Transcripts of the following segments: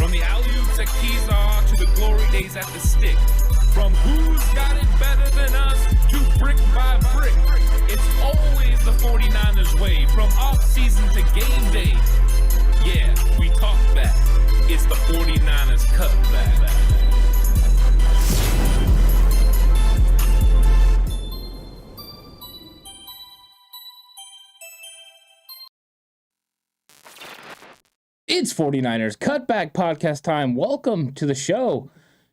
From the alley-oops at Kezar to the glory days at the stick. From who's got it better than us to brick by brick. It's always the 49ers way, from off-season to game day. Yeah, we talk back. It's the 49ers Cutback. It's 49ers Cutback Podcast time. Welcome to the show.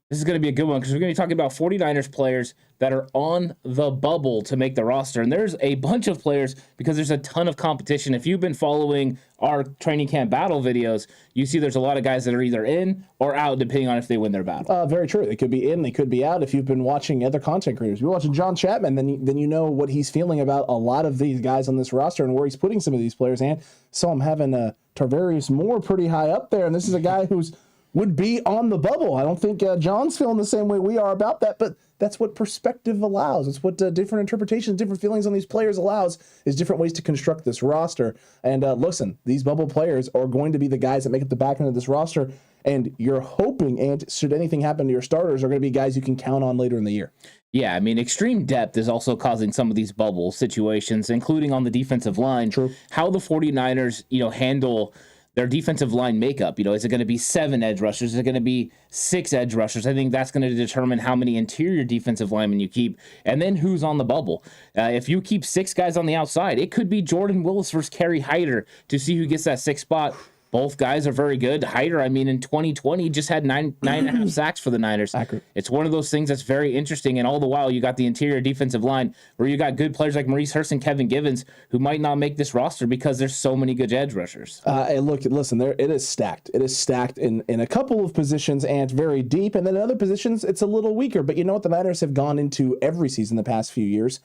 This is going to be a good one because we're going to be talking about 49ers players that are on the bubble to make the roster. And there's a bunch of players because there's a ton of competition. If you've been following our training camp battle videos, you see there's a lot of guys that are either in or out depending on if they win their battle. Very true. They could be in, they could be out. If you've been watching other content creators, you're watching John Chapman, then you know what he's feeling about a lot of these guys on this roster and where he's putting some of these players. And so I'm having Tarvarius Moore pretty high up there, and this is a guy who's would be on the bubble. I don't think John's feeling the same way we are about that, but that's what perspective allows. It's what different interpretations, different feelings on these players allows, is different ways to construct this roster. And listen, these bubble players are going to be the guys that make up the back end of this roster, and you're hoping, and should anything happen to your starters, are going to be guys you can count on later in the year. Yeah, I mean, extreme depth is also causing some of these bubble situations, including on the defensive line. True. How the 49ers, handle their defensive line makeup. Is it going to be 7 edge rushers? Is it going to be 6 edge rushers? I think that's going to determine how many interior defensive linemen you keep, and then who's on the bubble. If you keep 6 guys on the outside, it could be Jordan Willis versus Kerry Hyder to see who gets that 6th spot. Both guys are very good. Hyder, in 2020, just had 9.5 sacks for the Niners. Accurate. It's one of those things that's very interesting, and all the while, you got the interior defensive line where you got good players like Maurice Hurst and Kevin Givens who might not make this roster because there's so many good edge rushers. Listen, it is stacked. It is stacked in a couple of positions and very deep, and then in other positions, it's a little weaker. But you know what? The Niners have gone into every season the past few years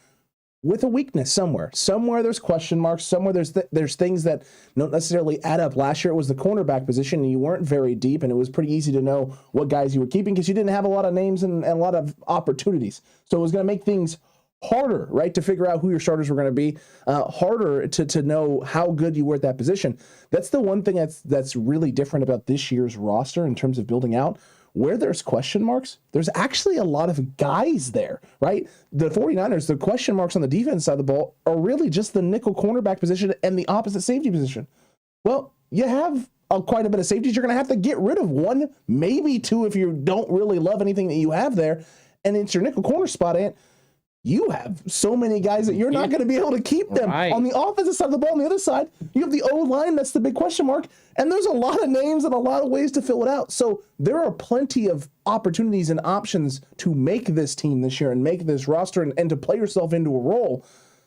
with a weakness somewhere. Somewhere there's question marks. Somewhere there's things that don't necessarily add up. Last year it was the cornerback position, and you weren't very deep, and it was pretty easy to know what guys you were keeping because you didn't have a lot of names and a lot of opportunities. So it was going to make things harder, right, to figure out who your starters were going to be, harder to know how good you were at that position. That's the one thing that's really different about this year's roster in terms of building out. Where there's question marks, there's actually a lot of guys there, right? The 49ers, the question marks on the defense side of the ball are really just the nickel cornerback position and the opposite safety position. Well, you have quite a bit of safeties. You're going to have to get rid of 1, maybe 2 if you don't really love anything that you have there. And it's your nickel corner spot, and you have so many guys that you're not going to be able to keep them. Right. On the offensive side of the ball, on the other side, you have the O-line. That's the big question mark. And there's a lot of names and a lot of ways to fill it out. So there are plenty of opportunities and options to make this team this year and make this roster and to play yourself into a role.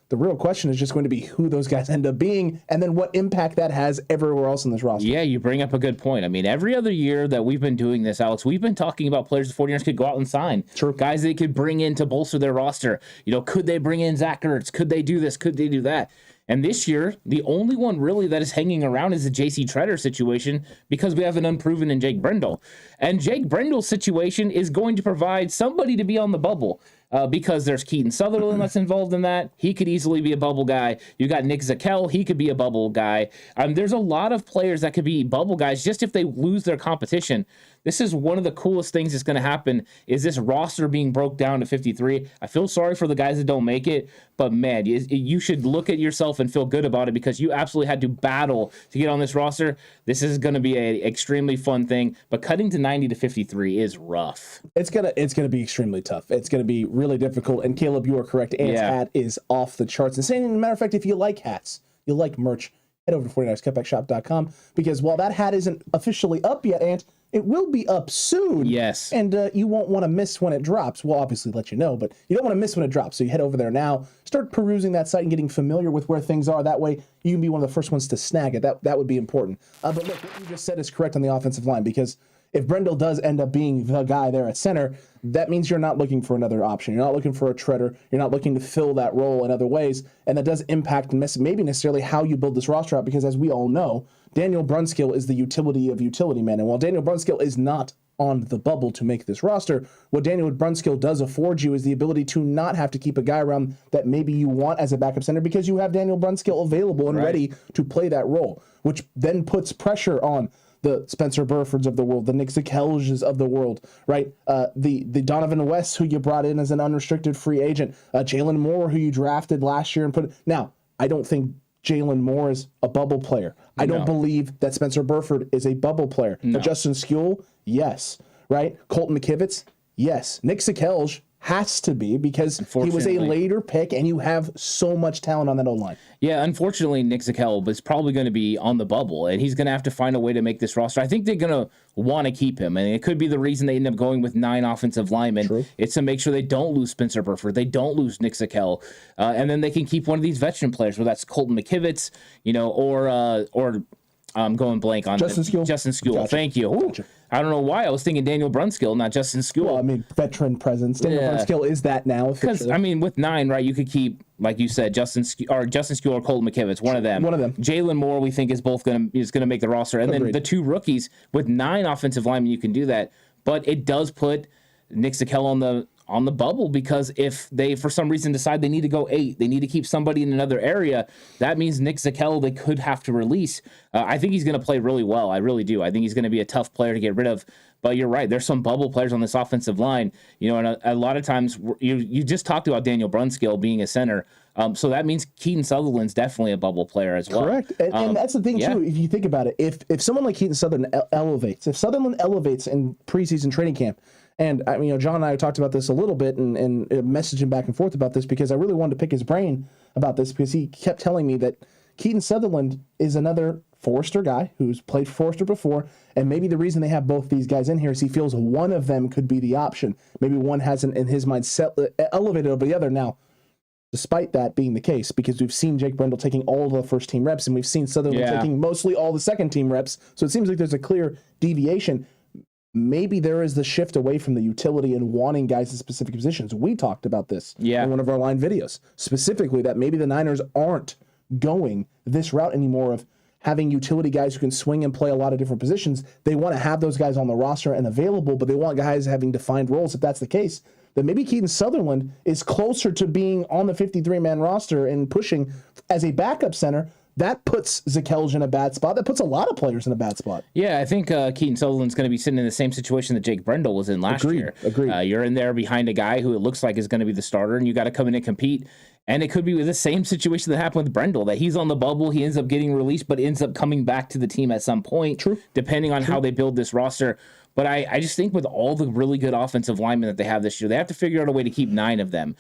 The real question is just going to be who those guys end up being and then what impact that has everywhere else in this roster. Yeah, you bring up a good point. Every other year that we've been doing this, Alex, we've been talking about players the 49ers could go out and sign. True. Guys they could bring in to bolster their roster. Could they bring in Zach Ertz? Could they do this? Could they do that? And this year, the only one really that is hanging around is the J.C. Treader situation because we have an unproven in Jake Brendel. And Jake Brendel's situation is going to provide somebody to be on the bubble. Because there's Keaton Sutherland that's involved in that. He could easily be a bubble guy. You got Nick Zakelj. He could be a bubble guy. There's a lot of players that could be bubble guys just if they lose their competition. This is one of the coolest things that's going to happen is this roster being broke down to 53. I feel sorry for the guys that don't make it, but man, you should look at yourself and feel good about it because you absolutely had to battle to get on this roster. This is going to be an extremely fun thing, but cutting to 90 to 53 is rough. It's gonna be extremely tough. It's gonna be really difficult. And Caleb, you are correct. Ant's hat is off the charts. And saying, as a matter of fact, if you like hats, you like merch, head over to 49erscutbackshop.com because while that hat isn't officially up yet, Ant, it will be up soon. Yes. And you won't want to miss when it drops. We'll obviously let you know, but you don't want to miss when it drops. So you head over there now, start perusing that site and getting familiar with where things are. That way you can be one of the first ones to snag it. That would be important. But look, what you just said is correct on the offensive line because if Brendel does end up being the guy there at center, that means you're not looking for another option. You're not looking for a treader. You're not looking to fill that role in other ways. And that does impact maybe necessarily how you build this roster out because as we all know, Daniel Brunskill is the utility of utility men. And while Daniel Brunskill is not on the bubble to make this roster, what Daniel Brunskill does afford you is the ability to not have to keep a guy around that maybe you want as a backup center because you have Daniel Brunskill available and ready to play that role, which then puts pressure on the Spencer Burfords of the world, the Nick Zakelges of the world, right? The Donovan West, who you brought in as an unrestricted free agent, Jalen Moore, who you drafted last year and put. Now, I don't think Jalen Moore is a bubble player. I don't believe that Spencer Burford is a bubble player. But Justin Skule, yes, right? Colton McKivitz, yes. Nick Zakelj has to be, because he was a later pick, and you have so much talent on that O-line. Yeah, unfortunately, Nick Zakelj is probably going to be on the bubble, and he's going to have to find a way to make this roster. I think they're going to want to keep him, and it could be the reason they end up going with 9 offensive linemen. True. It's to make sure they don't lose Spencer Burford, they don't lose Nick Zakelj, and then they can keep one of these veteran players, whether that's Colton McKivitz, or I'm going blank on Justin Skule. Justin Skule. Gotcha. Thank you. Gotcha. I don't know why I was thinking Daniel Brunskill, not Justin Skule. Well, I mean, veteran presence. Daniel Brunskill is that now. Because, I mean, with 9, right, you could keep, like you said, Justin Skule or Colton McKivitz, one of them. Jalen Moore, we think, is going to make the roster. And then the 2 rookies, with 9 offensive linemen, you can do that. But it does put Nick Zakelj on the bubble, because if they, for some reason, decide they need to go 8, they need to keep somebody in another area, that means Nick Zakelj they could have to release. I think he's going to play really well. I really do. I think he's going to be a tough player to get rid of. But you're right. There's some bubble players on this offensive line, and a lot of times you just talked about Daniel Brunskill being a center. So that means Keaton Sutherland's definitely a bubble player as well. Correct. And that's the thing, too, if you think about it. If someone like Keaton Sutherland if Sutherland elevates in preseason training camp, and John and I talked about this a little bit and messaging back and forth about this, because I really wanted to pick his brain about this, because he kept telling me that Keaton Sutherland is another Forrester guy who's played Forrester before, and maybe the reason they have both these guys in here is he feels one of them could be the option. Maybe one hasn't, in his mind, elevated over the other. Now, despite that being the case, because we've seen Jake Brendel taking all the first-team reps, and we've seen Sutherland taking mostly all the second-team reps, so it seems like there's a clear deviation. Maybe there is the shift away from the utility and wanting guys in specific positions. We talked about this in one of our line videos, specifically that maybe the Niners aren't going this route anymore of having utility guys who can swing and play a lot of different positions. They want to have those guys on the roster and available, but they want guys having defined roles. If that's the case, then maybe Keaton Sutherland is closer to being on the 53-man roster and pushing as a backup center. That puts Zakelj in a bad spot. That puts a lot of players in a bad spot. Yeah, I think Keaton Sutherland's going to be sitting in the same situation that Jake Brendel was in last year. Agreed. You're in there behind a guy who it looks like is going to be the starter, and you got to come in and compete. And it could be with the same situation that happened with Brendel, that he's on the bubble, he ends up getting released, but ends up coming back to the team at some point. True. Depending on how they build this roster. But I just think with all the really good offensive linemen that they have this year, they have to figure out a way to keep 9 of them.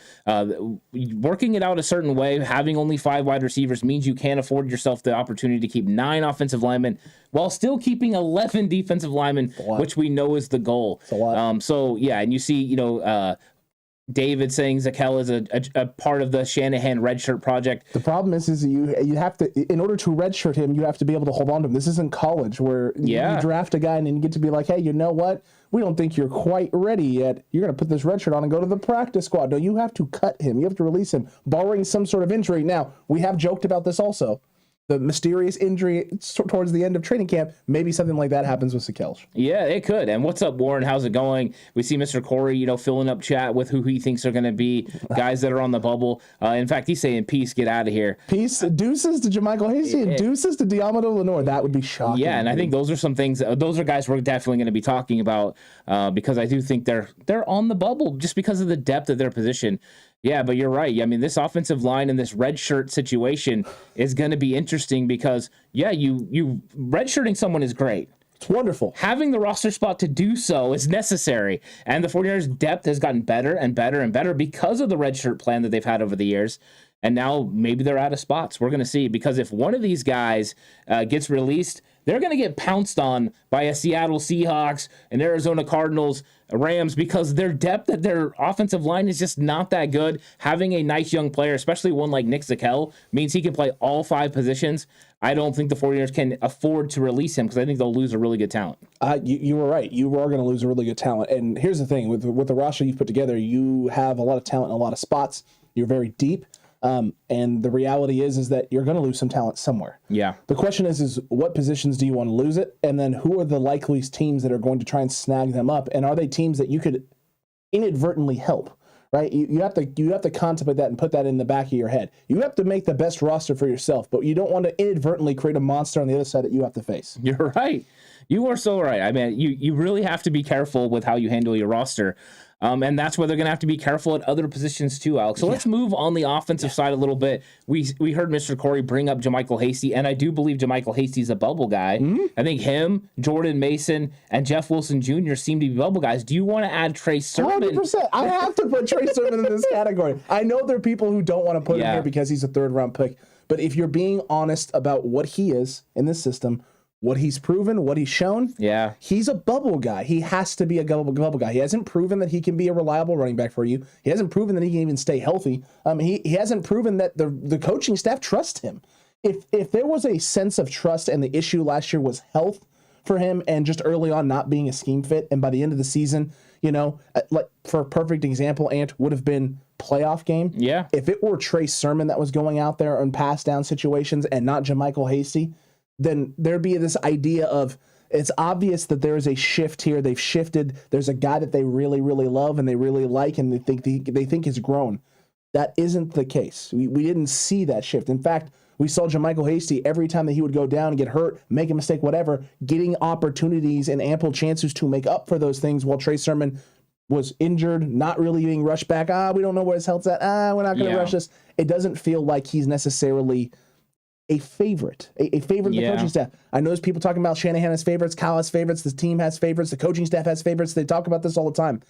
Working it out a certain way, having only 5 wide receivers means you can't afford yourself the opportunity to keep 9 offensive linemen while still keeping 11 defensive linemen, which we know is the goal. It's a lot. So, yeah, and you see, David saying Zakelj is a part of the Shanahan redshirt project. The problem is you have to, in order to redshirt him, you have to be able to hold on to him. This isn't college where you draft a guy and then you get to be like, hey, you know what? We don't think you're quite ready yet. You're going to put this redshirt on and go to the practice squad. No, you have to cut him. You have to release him, barring some sort of injury. Now, we have joked about this also. The mysterious injury towards the end of training camp, maybe something like that happens with Zakelj. Yeah, it could. And what's up, Warren? How's it going? We see Mr. Corey, filling up chat with who he thinks are going to be guys that are on the bubble. In fact, he's saying, peace, get out of here. Peace, deuces to Jermichael Hasty and deuces to Diamado Lenore. That would be shocking. Yeah, and I think those are some things, those are guys we're definitely going to be talking about because I do think they're on the bubble just because of the depth of their position. Yeah, but you're right. I mean, this offensive line and this red shirt situation is going to be interesting because, you redshirting someone is great. It's wonderful. Having the roster spot to do so is necessary. And the 49ers' depth has gotten better and better and better because of the red shirt plan that they've had over the years. And now maybe they're out of spots. We're going to see. Because if one of these guys gets released, they're going to get pounced on by a Seattle Seahawks, an Arizona Cardinals, Rams, because their depth at their offensive line is just not that good. Having a nice young player, especially one like Nick Zakelj, means he can play all 5 positions. I don't think the 49ers can afford to release him because I think they'll lose a really good talent. You were right. You are going to lose a really good talent. And here's the thing. With the roster you've put together, you have a lot of talent in a lot of spots. You're very deep. And the reality is that you're going to lose some talent somewhere. Yeah. The question is what positions do you want to lose it? And then who are the likeliest teams that are going to try and snag them up? And are they teams that you could inadvertently help? right? You have to contemplate that and put that in the back of your head. You have to make the best roster for yourself, but you don't want to inadvertently create a monster on the other side that you have to face. You're right. You are so right. I mean, you really have to be careful with how you handle your roster. And that's where they're going to have to be careful at other positions too, Alex. So let's move on the offensive side a little bit. We heard Mr. Corey bring up JaMychal Hasty, and I do believe JaMychal Hasty's a bubble guy. Mm-hmm. I think him, Jordan Mason, and Jeff Wilson Jr. seem to be bubble guys. Do you want to add Trey Sermon? 100%. I have to put Trey Sermon in this category. I know there are people who don't want to put him here because he's a third-round pick, but if you're being honest about what he is in this system, what he's proven, what he's shown, he's a bubble guy. He has to be a bubble guy. He hasn't proven that he can be a reliable running back for you. He hasn't proven that he can even stay healthy. He hasn't proven that the coaching staff trusts him. If there was a sense of trust and the issue last year was health for him and just early on not being a scheme fit, and by the end of the season, like for a perfect example, Ant would have been playoff game. Yeah. If it were Trey Sermon that was going out there on pass down situations and not JaMychal Hasty, then there'd be this idea of it's obvious that there is a shift here. They've shifted. There's a guy that they really, really love and they really like and they think has grown. That isn't the case. We didn't see that shift. In fact, we saw JaMychal Hasty every time that he would go down and get hurt, make a mistake, whatever, getting opportunities and ample chances to make up for those things while Trey Sermon was injured, not really being rushed back. We don't know where his health's at. We're not going to rush this. It doesn't feel like he's necessarily a favorite of the coaching staff. I know there's people talking about Shanahan has favorites, Kyle has favorites, the team has favorites, the coaching staff has favorites. They talk about this all the time.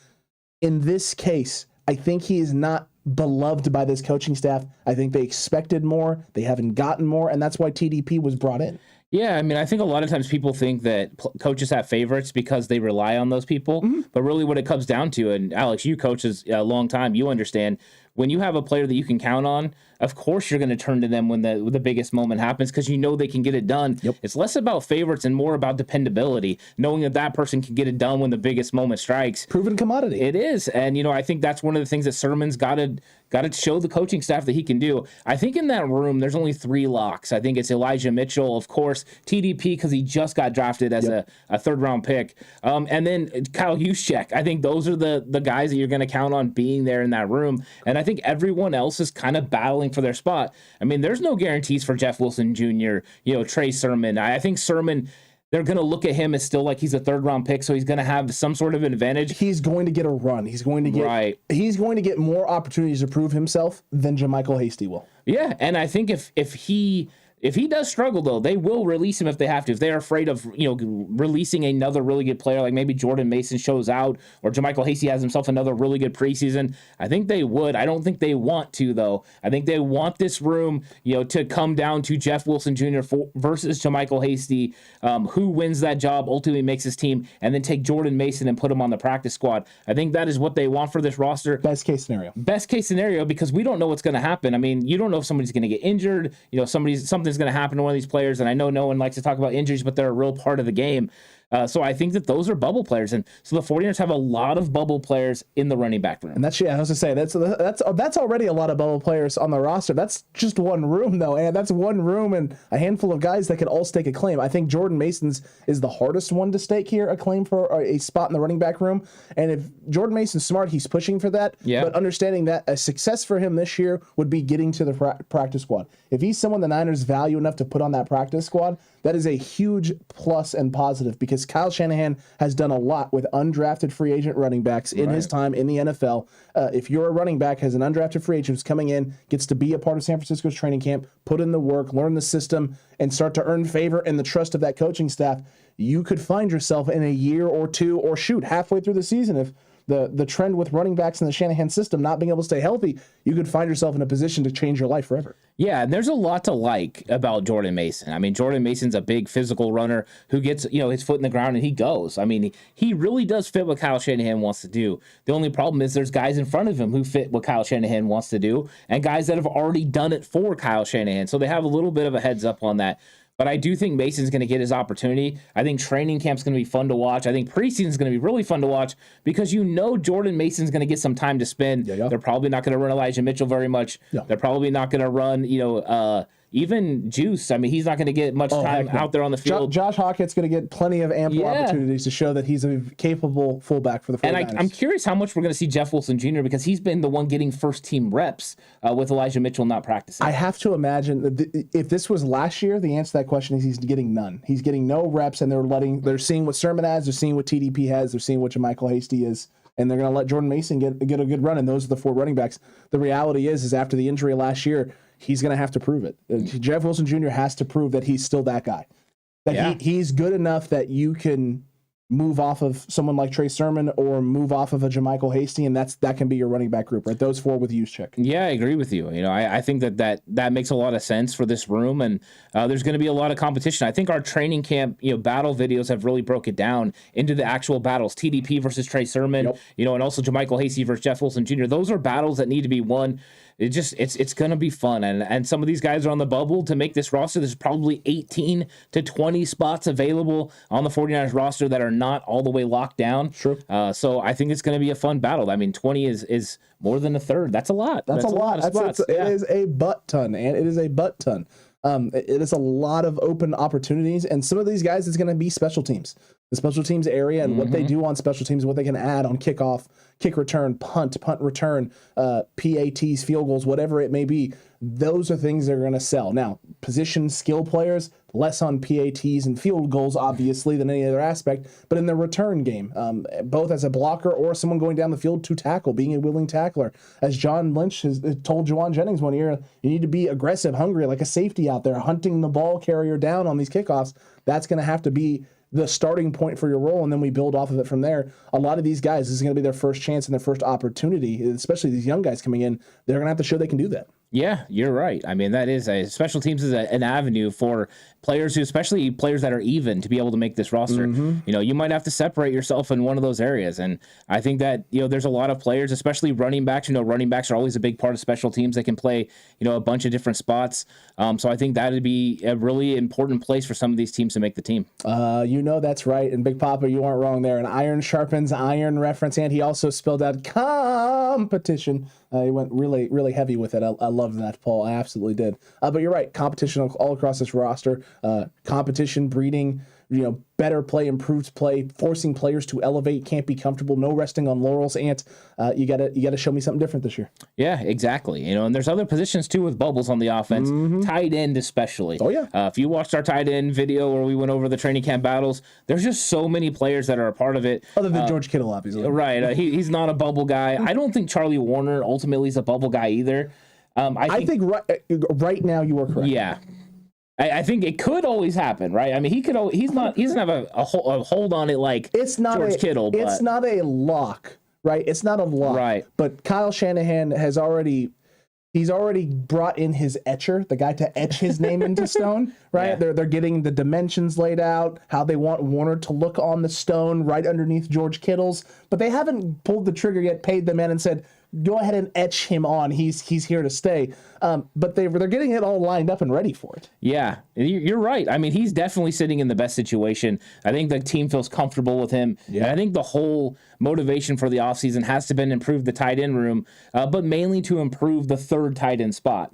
In this case, I think he is not beloved by this coaching staff. I think they expected more. They haven't gotten more, and that's why TDP was brought in. Yeah, I mean, I think a lot of times people think that coaches have favorites because they rely on those people. Mm-hmm. But really what it comes down to, and Alex, you coach a long time, you understand, when you have a player that you can count on, of course you're going to turn to them when the biggest moment happens because you know they can get it done. Yep. It's less about favorites and more about dependability, knowing that person can get it done when the biggest moment strikes. Proven commodity. It is. And, I think that's one of the things that Sermon's got to show the coaching staff that he can do. I think in that room, there's only 3 locks. I think it's Elijah Mitchell, of course, TDP because he just got drafted as a third-round pick, and then Kyle Juszczyk. I think those are the guys that you're going to count on being there in that room. And I think everyone else is kind of battling for their spot. I mean, there's no guarantees for Jeff Wilson Jr., Trey Sermon. I think Sermon, they're going to look at him as still like he's a third-round pick, so he's going to have some sort of an advantage. He's going to get a run. He's going to get He's going to get more opportunities to prove himself than JaMychal Hasty will. Yeah, and I think if he does struggle, though, they will release him if they have to. If they're afraid of, releasing another really good player, like maybe Jordan Mason shows out or JaMychal Hasty has himself another really good preseason, I think they would. I don't think they want to, though. I think they want this room, to come down to Jeff Wilson Jr. Versus JaMychal Hasty, who wins that job, ultimately makes his team, and then take Jordan Mason and put him on the practice squad. I think that is what they want for this roster. Best case scenario. Best case scenario, because we don't know what's going to happen. I mean, you don't know if somebody's going to get injured, something's going to happen to one of these players, and I know no one likes to talk about injuries, but they're a real part of the game. So I think that those are bubble players, and so the 49ers have a lot of bubble players in the running back room. And I was going to say that's already a lot of bubble players on the roster. That's just one room, though, and that's one room and a handful of guys that could all stake a claim. I think Jordan Mason's is the hardest one to stake here, a claim for a spot in the running back room. And if Jordan Mason's smart, he's pushing for that. Yeah. But understanding that a success for him this year would be getting to the practice squad. If he's someone the Niners value enough to put on that practice squad, that is a huge plus and positive because Kyle Shanahan has done a lot with undrafted free agent running backs in his time in the NFL. If you're a running back, has an undrafted free agent who's coming in, gets to be a part of San Francisco's training camp, put in the work, learn the system, and start to earn favor and the trust of that coaching staff, you could find yourself in a year or two or halfway through the season if the trend with running backs in the Shanahan system not being able to stay healthy, you could find yourself in a position to change your life forever. Yeah, and there's a lot to like about Jordan Mason. I mean, Jordan Mason's a big physical runner who gets, his foot in the ground and he goes. I mean, he really does fit what Kyle Shanahan wants to do. The only problem is there's guys in front of him who fit what Kyle Shanahan wants to do and guys that have already done it for Kyle Shanahan. So they have a little bit of a heads up on that. But I do think Mason's going to get his opportunity. I think training camp's going to be fun to watch. I think preseason's going to be really fun to watch because Jordan Mason's going to get some time to spend. Yeah. They're probably not going to run Elijah Mitchell very much. Yeah. They're probably not going to run, even Juice. I mean, he's not going to get much time out there on the field. Josh Hockett's going to get plenty of ample opportunities to show that he's a capable fullback for the 49ers. And I'm curious how much we're going to see Jeff Wilson Jr. because he's been the one getting first-team reps with Elijah Mitchell not practicing. I have to imagine that if this was last year, the answer to that question is he's getting none. He's getting no reps, and they're seeing what Sermon has, they're seeing what TDP has, they're seeing what JaMychal Hasty is, and they're going to let Jordan Mason get a good run, and those are the 4 running backs. The reality is after the injury last year, he's going to have to prove it. Jeff Wilson Jr. has to prove that he's still that guy. That he's good enough that you can move off of someone like Trey Sermon or move off of a JaMychal Hasty, and that can be your running back group, right? Those 4 with Juszczyk. Yeah, I agree with you. You know, I think that makes a lot of sense for this room, and there's going to be a lot of competition. I think our training camp, battle videos have really broke it down into the actual battles. TDP versus Trey Sermon, and also JaMychal Hasty versus Jeff Wilson Jr. Those are battles that need to be won. It's going to be fun. And some of these guys are on the bubble to make this roster. There's probably 18 to 20 spots available on the 49ers roster that are not all the way locked down. Sure. So I think it's going to be a fun battle. I mean, 20 is more than a third. That's a lot. That's a lot. It is a butt ton, and it is a butt ton. It is a lot of open opportunities, and some of these guys is going to be special teams. The special teams area and what they do on special teams, what they can add on kickoff, kick return, punt return, PATs, field goals, whatever it may be. Those are things that are going to sell. Now, position skill players, less on PATs and field goals, obviously, than any other aspect, but in the return game, both as a blocker or someone going down the field to tackle, being a willing tackler. As John Lynch has told Juwan Jennings one year, you need to be aggressive, hungry, like a safety out there, hunting the ball carrier down on these kickoffs. That's going to have to be the starting point for your role, and then we build off of it from there. A lot of these guys, this is going to be their first chance and their first opportunity, especially these young guys coming in. They're going to have to show they can do that. Yeah, you're right. I mean, that is special teams is an avenue for players especially players that are even, to be able to make this roster. You might have to separate yourself in one of those areas. And I think that, there's a lot of players, especially running backs. Running backs are always a big part of special teams. They can play, a bunch of different spots. So I think that would be a really important place for some of these teams to make the team. That's right. And Big Papa, you aren't wrong there. An iron sharpens iron reference. And he also spelled out competition. He went really, really heavy with it. I love that, Paul. I absolutely did. But you're right. Competition all across this roster. Competition breeding, better play, improved play, forcing players to elevate, can't be comfortable, no resting on laurels. And you gotta show me something different this year. Yeah, exactly. And there's other positions too with bubbles on the offense, tight end especially. Oh yeah. If you watched our tight end video where we went over the training camp battles, there's just so many players that are a part of it. Other than George Kittle, obviously. Right. He's not a bubble guy. I don't think Charlie Warner ultimately is a bubble guy either. I think right now you are correct. Yeah. I think it could always happen, right? I mean, he doesn't have a hold on it like George Kittle. But it's not a lock, right? It's not a lock. Right. But Kyle Shanahan he's already brought in his etcher, the guy to etch his name into stone, right? Yeah. They're getting the dimensions laid out, how they want Warner to look on the stone right underneath George Kittle's, but they haven't pulled the trigger yet, paid the man and said, go ahead and etch him on. He's here to stay. But they're getting it all lined up and ready for it. Yeah, you're right. I mean, he's definitely sitting in the best situation. I think the team feels comfortable with him. Yeah. And I think the whole motivation for the offseason has to been improve the tight end room, but mainly to improve the third tight end spot.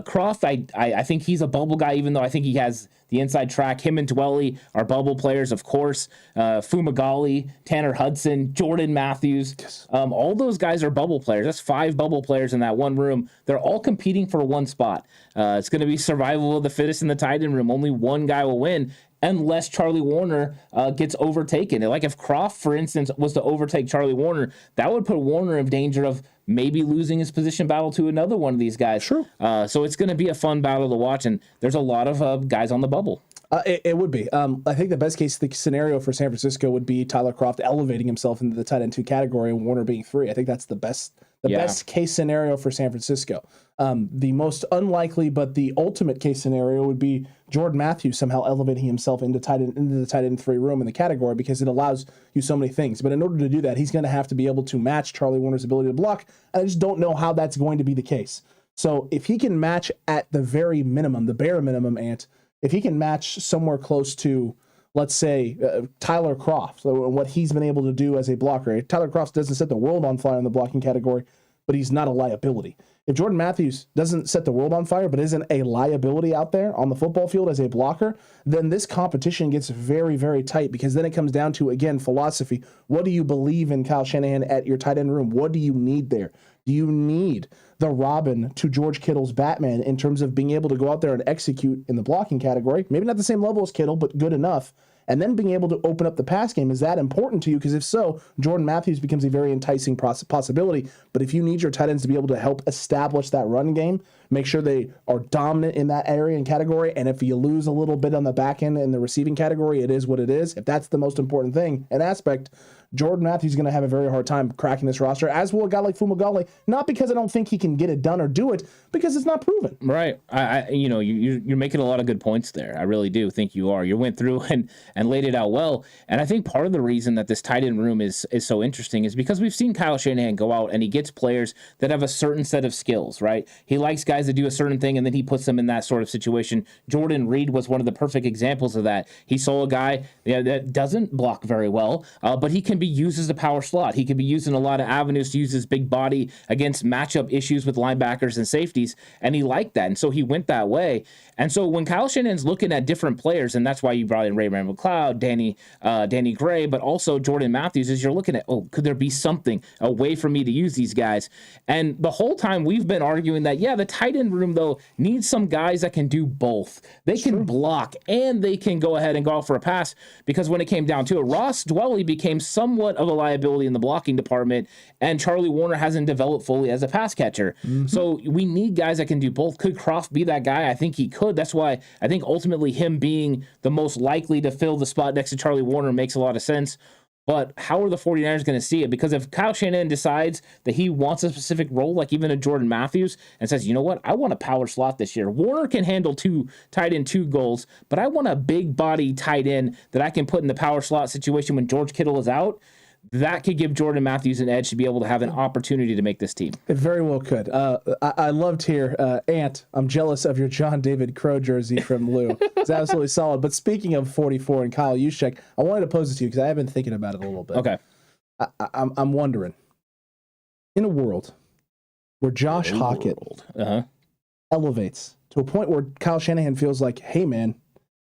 Croft, I think he's a bubble guy, even though I think he has the inside track. Him and Dwelly are bubble players, of course. Fumagalli, Tanner Hudson, Jordan Matthews. Yes. All those guys are bubble players. That's 5 bubble players in that one room. They're all competing for one spot. It's going to be survival of the fittest in the tight end room. Only one guy will win unless Charlie Warner gets overtaken. Like if Croft, for instance, was to overtake Charlie Warner, that would put Warner in danger of maybe losing his position battle to another one of these guys. Sure. So it's going to be a fun battle to watch, and there's a lot of guys on the bubble. It would be. I think the best case scenario for San Francisco would be Tyler Croft elevating himself into the tight end 2 category and Warner being 3. I think that's the best case scenario for San Francisco. The most unlikely but the ultimate case scenario would be Jordan Matthews somehow elevating himself into the tight end 3 room in the category, because it allows you so many things. But in order to do that, he's going to have to be able to match Charlie Warner's ability to block. And I just don't know how that's going to be the case. So if he can match at the very minimum, the bare minimum, if he can match somewhere close to, let's say, Tyler Croft, what he's been able to do as a blocker. Tyler Croft doesn't set the world on fire in the blocking category, but he's not a liability. If Jordan Matthews doesn't set the world on fire, but isn't a liability out there on the football field as a blocker, then this competition gets very, very tight, because then it comes down to, again, philosophy. What do you believe in Kyle Shanahan at your tight end room? What do you need there? Do you need the Robin to George Kittle's Batman in terms of being able to go out there and execute in the blocking category? Maybe not the same level as Kittle, but good enough. And then being able to open up the pass game, is that important to you? Because if so, Jordan Matthews becomes a very enticing possibility. But if you need your tight ends to be able to help establish that run game, make sure they are dominant in that area and category, and if you lose a little bit on the back end in the receiving category, it is what it is. If that's the most important thing and aspect, Jordan Matthews is going to have a very hard time cracking this roster, as will a guy like Fumagalli. Not because I don't think he can get it done or do it, because it's not proven. Right. You're making a lot of good points there. I really do think you are. You went through and laid it out well. And I think part of the reason that this tight end room is so interesting is because we've seen Kyle Shanahan go out and he gets players that have a certain set of skills, right? He likes guys that do a certain thing and then he puts them in that sort of situation. Jordan Reed was one of the perfect examples of that. He saw a guy that doesn't block very well, but he can be used as a power slot. He can be used in a lot of avenues to use his big body against matchup issues with linebackers and safeties, and he liked that, and so he went that way. And so when Kyle Shanahan's looking at different players, and that's why you brought in Ray-Ray McCloud, Danny Gray, but also Jordan Matthews, is you're looking at, could there be something, a way for me to use these guys? And the whole time we've been arguing that, the tight end room, though, needs some guys that can do both. They can block, and they can go ahead and go out for a pass, because when it came down to it, Ross Dwelley became somewhat of a liability in the blocking department, and Charlie Warner hasn't developed fully as a pass catcher. So we need guys that can do both. Could Croft be that guy? I think he could. That's why I think ultimately him being the most likely to fill the spot next to Charlie Warner makes a lot of sense. But how are the 49ers going to see it? Because if Kyle Shanahan decides that he wants a specific role, like even a Jordan Matthews, and says, you know what, I want a power slot this year. Warner can handle two tight end 2 goals, but I want a big body tight end that I can put in the power slot situation when George Kittle is out. That could give Jordan Matthews an edge to be able to have an opportunity to make this team. It very well could. I loved here, Ant, I'm jealous of your John David Crow jersey from Lou. It's absolutely solid. But speaking of 44 and Kyle Juszczyk, I wanted to pose it to you because I have been thinking about it a little bit. Okay. I'm wondering, in a world where Josh Hockett elevates to a point where Kyle Shanahan feels like, hey, man,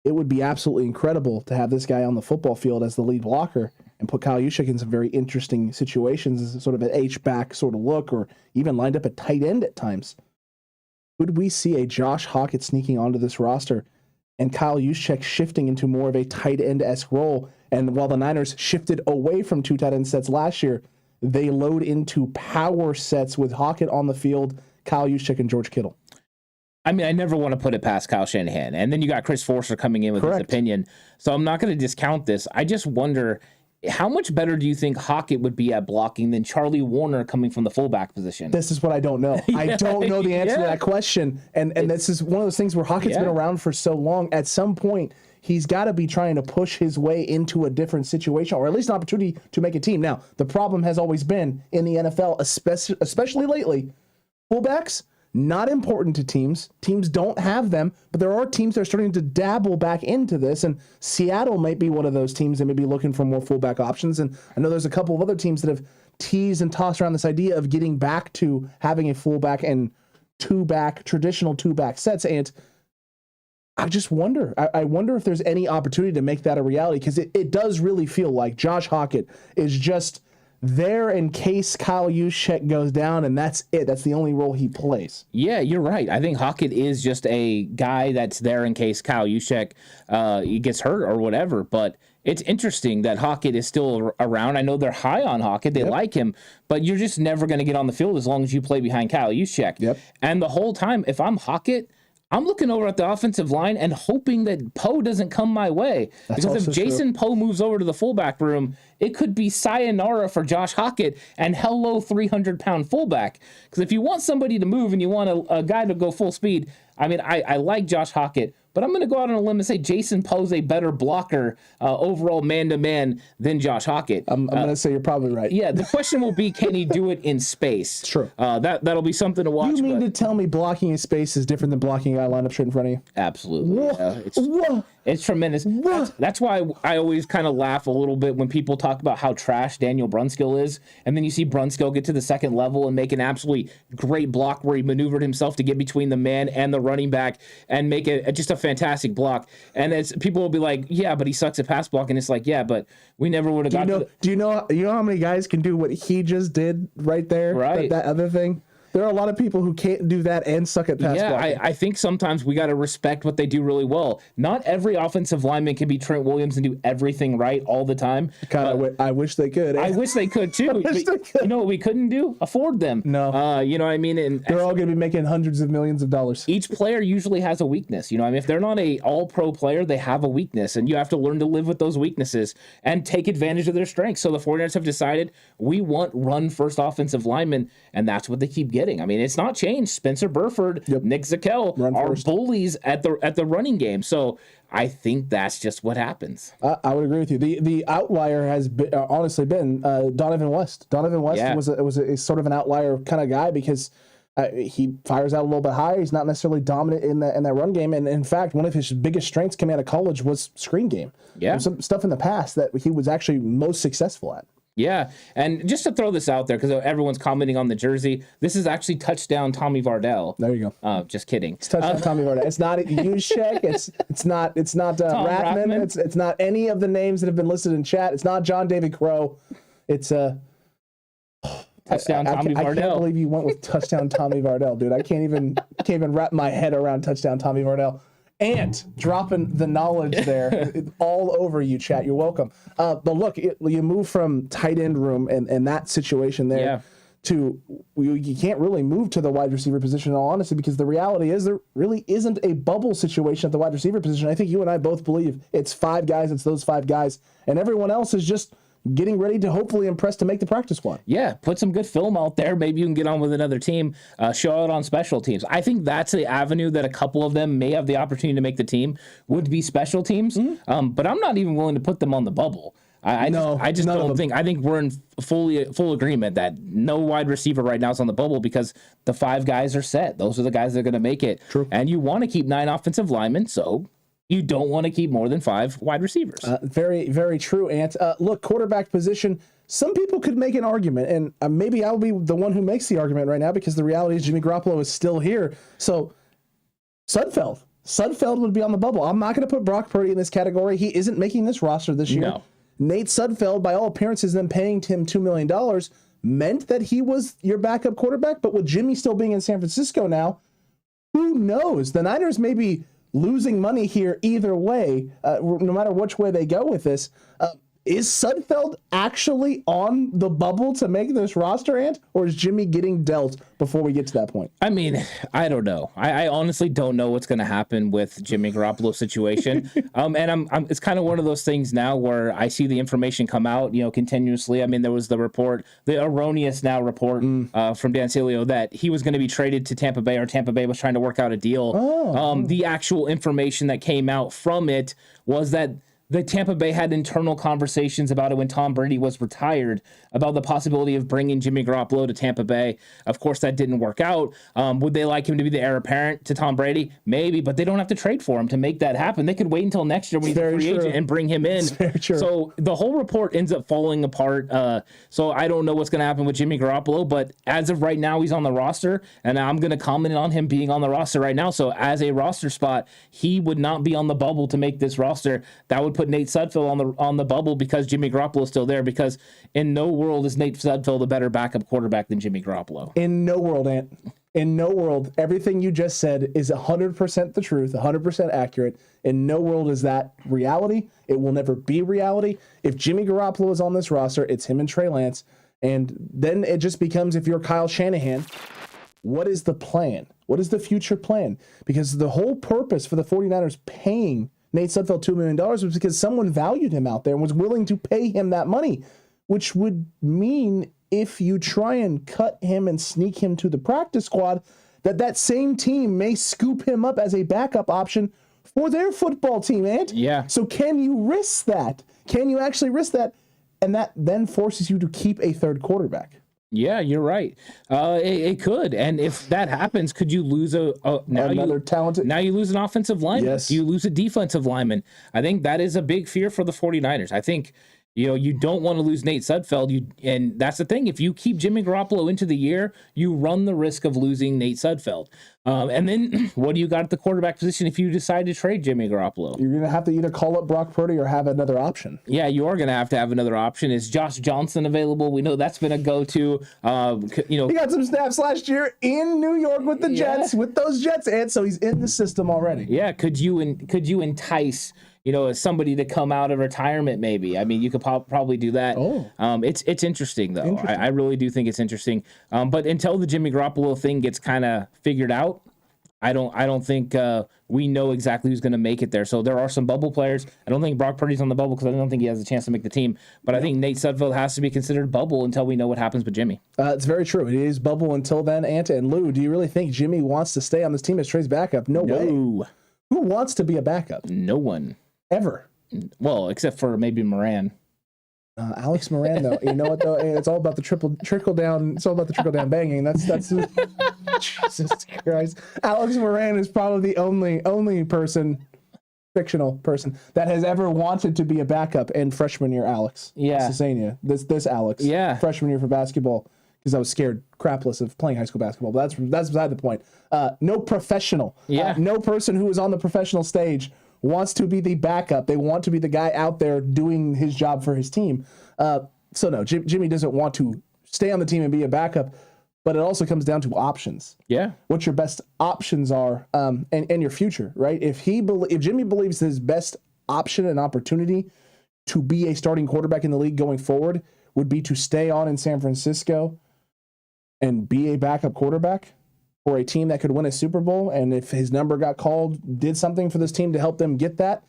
it would be absolutely incredible to have this guy on the football field as the lead blocker and put Kyle Juszczyk in some very interesting situations as sort of an H-back sort of look, or even lined up at tight end at times. Would we see a Josh Hockett sneaking onto this roster and Kyle Juszczyk shifting into more of a tight end-esque role? And while the Niners shifted away from 2 tight end sets last year, they load into power sets with Hockett on the field, Kyle Juszczyk, and George Kittle. I mean, I never want to put it past Kyle Shanahan. And then you got Chris Forster coming in with his opinion. So I'm not going to discount this. I just wonder, how much better do you think Hockett would be at blocking than Charlie Warner coming from the fullback position? This is what I don't know. I don't know the answer to that question. And this is one of those things where Hockett's been around for so long. At some point, he's got to be trying to push his way into a different situation, or at least an opportunity to make a team. Now, the problem has always been in the NFL, especially lately, fullbacks, not important to teams. Teams don't have them, but there are teams that are starting to dabble back into this, and Seattle might be one of those teams that may be looking for more fullback options. And I know there's a couple of other teams that have teased and tossed around this idea of getting back to having a fullback and traditional two-back sets. And I just wonder. I wonder if there's any opportunity to make that a reality, because it does really feel like Josh Hockett is just there in case Kyle Juszczyk goes down, and that's it. That's the only role he plays. Yeah, you're right. I think Hockett is just a guy that's there in case Kyle Juszczyk he gets hurt or whatever. But it's interesting that Hockett is still around. I know they're high on Hockett. They like him, but you're just never going to get on the field as long as you play behind Kyle Juszczyk. And the whole time, if I'm Hockett, I'm looking over at the offensive line and hoping that Poe doesn't come my way. Because if Jason Poe moves over to the fullback room, it could be sayonara for Josh Hockett and hello 300-pound fullback. Because if you want somebody to move and you want a guy to go full speed, I mean, I like Josh Hockett, but I'm going to go out on a limb and say Jason Poe's a better blocker overall man-to-man than Josh Hockett. I'm going to say you're probably right. Yeah, the question will be, can he do it in space? True. That'll be something to watch. You mean to tell me blocking in space is different than blocking a guy lined up straight in front of you? Absolutely. It's tremendous. That's why I always kind of laugh a little bit when people talk about how trash Daniel Brunskill is, and then you see Brunskill get to the second level and make an absolutely great block where he maneuvered himself to get between the man and the running back and make it just a fantastic block. And it's people will be like, yeah, but he sucks at pass block, and it's like, yeah, but we never would have got. Do you know how many guys can do what he just did right there? Right. That other thing. There are a lot of people who can't do that and suck at pass blocking. I think sometimes we got to respect what they do really well. Not every offensive lineman can be Trent Williams and do everything right all the time. I wish they could. I wish they could too. You know what we couldn't do? Afford them. No. You know what I mean? And they're all going to be making hundreds of millions of dollars. Each player usually has a weakness. You know, I mean, if they're not a all-pro player, they have a weakness, and you have to learn to live with those weaknesses and take advantage of their strengths. So the 49ers have decided we want run-first offensive linemen, and that's what they keep getting. I mean, it's not changed. Spencer Burford, Nick Zakelj are bullies at the running game. So I think that's just what happens. I would agree with you. The outlier has been, honestly been Donovan West. Donovan West was a sort of an outlier kind of guy because he fires out a little bit higher. He's not necessarily dominant in that run game. And in fact, one of his biggest strengths coming out of college was screen game. Yeah, there's some stuff in the past that he was actually most successful at. Yeah, and just to throw this out there, because everyone's commenting on the jersey, this is actually touchdown Tommy Vardell. There you go. Just kidding. It's touchdown Tommy Vardell. It's not Juszczyk. It's not Ratman. It's not any of the names that have been listed in chat. It's not John David Crow. It's touchdown Tommy Vardell. I can't believe you went with touchdown Tommy Vardell, dude. I can't even wrap my head around touchdown Tommy Vardell. And dropping the knowledge there all over you, chat. You're welcome. But look, you move from tight end room and that situation there to you can't really move to the wide receiver position in all honesty, because the reality is there really isn't a bubble situation at the wide receiver position. I think you and I both believe it's 5 guys. It's those 5 guys. And everyone else is just getting ready to hopefully impress to make the practice squad. Yeah, put some good film out there. Maybe you can get on with another team, show out on special teams. I think that's the avenue that a couple of them may have the opportunity to make the team, would be special teams. Mm-hmm. But I'm not even willing to put them on the bubble. I just don't think. I think we're in full agreement that no wide receiver right now is on the bubble because the 5 guys are set. Those are the guys that are going to make it. True. And you want to keep 9 offensive linemen, so you don't want to keep more than 5 wide receivers. Very, very true, Ant. Look, quarterback position, some people could make an argument, and maybe I'll be the one who makes the argument right now because the reality is Jimmy Garoppolo is still here. So, Sudfeld would be on the bubble. I'm not going to put Brock Purdy in this category. He isn't making this roster this year. No. Nate Sudfeld, by all appearances, them paying him $2 million meant that he was your backup quarterback, but with Jimmy still being in San Francisco now, who knows? The Niners may be losing money here either way, no matter which way they go with this. Is Sudfeld actually on the bubble to make this roster, Ant? Or is Jimmy getting dealt before we get to that point? I mean, I don't know. I honestly don't know what's going to happen with Jimmy Garoppolo's situation. And it's kind of one of those things now where I see the information come out, continuously. I mean, there was the report, the erroneous now report from Dan Cilio that he was going to be traded to Tampa Bay, or Tampa Bay was trying to work out a deal. The actual information that came out from it was that the Tampa Bay had internal conversations about it when Tom Brady was retired about the possibility of bringing Jimmy Garoppolo to Tampa Bay. Of course, that didn't work out. Would they like him to be the heir apparent to Tom Brady? Maybe, but they don't have to trade for him to make that happen. They could wait until next year when he's a free agent and bring him in. So the whole report ends up falling apart. So I don't know what's going to happen with Jimmy Garoppolo, but as of right now, he's on the roster, and I'm going to comment on him being on the roster right now. So as a roster spot, he would not be on the bubble to make this roster. That would put Nate Sudfeld on the bubble because Jimmy Garoppolo is still there, because in no world is Nate Sudfeld a better backup quarterback than Jimmy Garoppolo. In no world, Ant. In no world. Everything you just said is 100% the truth, 100% accurate. In no world is that reality. It will never be reality. If Jimmy Garoppolo is on this roster, it's him and Trey Lance. And then it just becomes, if you're Kyle Shanahan, what is the plan? What is the future plan? Because the whole purpose for the 49ers paying Nate Sudfeld $2 million was because someone valued him out there and was willing to pay him that money, which would mean if you try and cut him and sneak him to the practice squad, that same team may scoop him up as a backup option for their football team, Ant. Yeah. So can you risk that? Can you actually risk that? And that then forces you to keep a third quarterback. Yeah, you're right. It could, and if that happens, could you lose another talented? Now you lose an offensive lineman. Yes. Do you lose a defensive lineman? I think that is a big fear for the 49ers. I think you don't want to lose Nate Sudfeld. And that's the thing. If you keep Jimmy Garoppolo into the year, you run the risk of losing Nate Sudfeld. And then what do you got at the quarterback position if you decide to trade Jimmy Garoppolo? You're going to have to either call up Brock Purdy or have another option. Yeah, you are going to have another option. Is Josh Johnson available? We know that's been a go-to. He got some snaps last year in New York with the Jets, with those Jets, and so he's in the system already. Yeah, could you entice somebody to come out of retirement? Maybe. I mean, you could probably do that. It's interesting though. I really do think it's interesting. But until the Jimmy Garoppolo thing gets kind of figured out, I don't think we know exactly who's going to make it there. So there are some bubble players. I don't think Brock Purdy's on the bubble because I don't think he has a chance to make the team. But I think Nate Sudfeld has to be considered bubble until we know what happens with Jimmy. It's very true. It is bubble until then. Anta and Lou, do you really think Jimmy wants to stay on this team as Trey's backup? No way. Who wants to be a backup? No one. Ever. Well, except for maybe Moran. Alex Moran, though, you know what though? It's all about the trickle down. It's all about the trickle down banging. That's Jesus Christ. Alex Moran is probably the only fictional person that has ever wanted to be a backup in freshman year. Alex, Cesania, this Alex, freshman year for basketball, because I was scared crapless of playing high school basketball. But that's beside the point. No professional, no person who is on the professional stage wants to be the backup. They want to be the guy out there doing his job for his team. So no, Jimmy doesn't want to stay on the team and be a backup, but it also comes down to options. Yeah. What your best options are, and your future, right? If Jimmy believes his best option and opportunity to be a starting quarterback in the league going forward would be to stay on in San Francisco and be a backup quarterback for a team that could win a Super Bowl, and if his number got called, did something for this team to help them get that,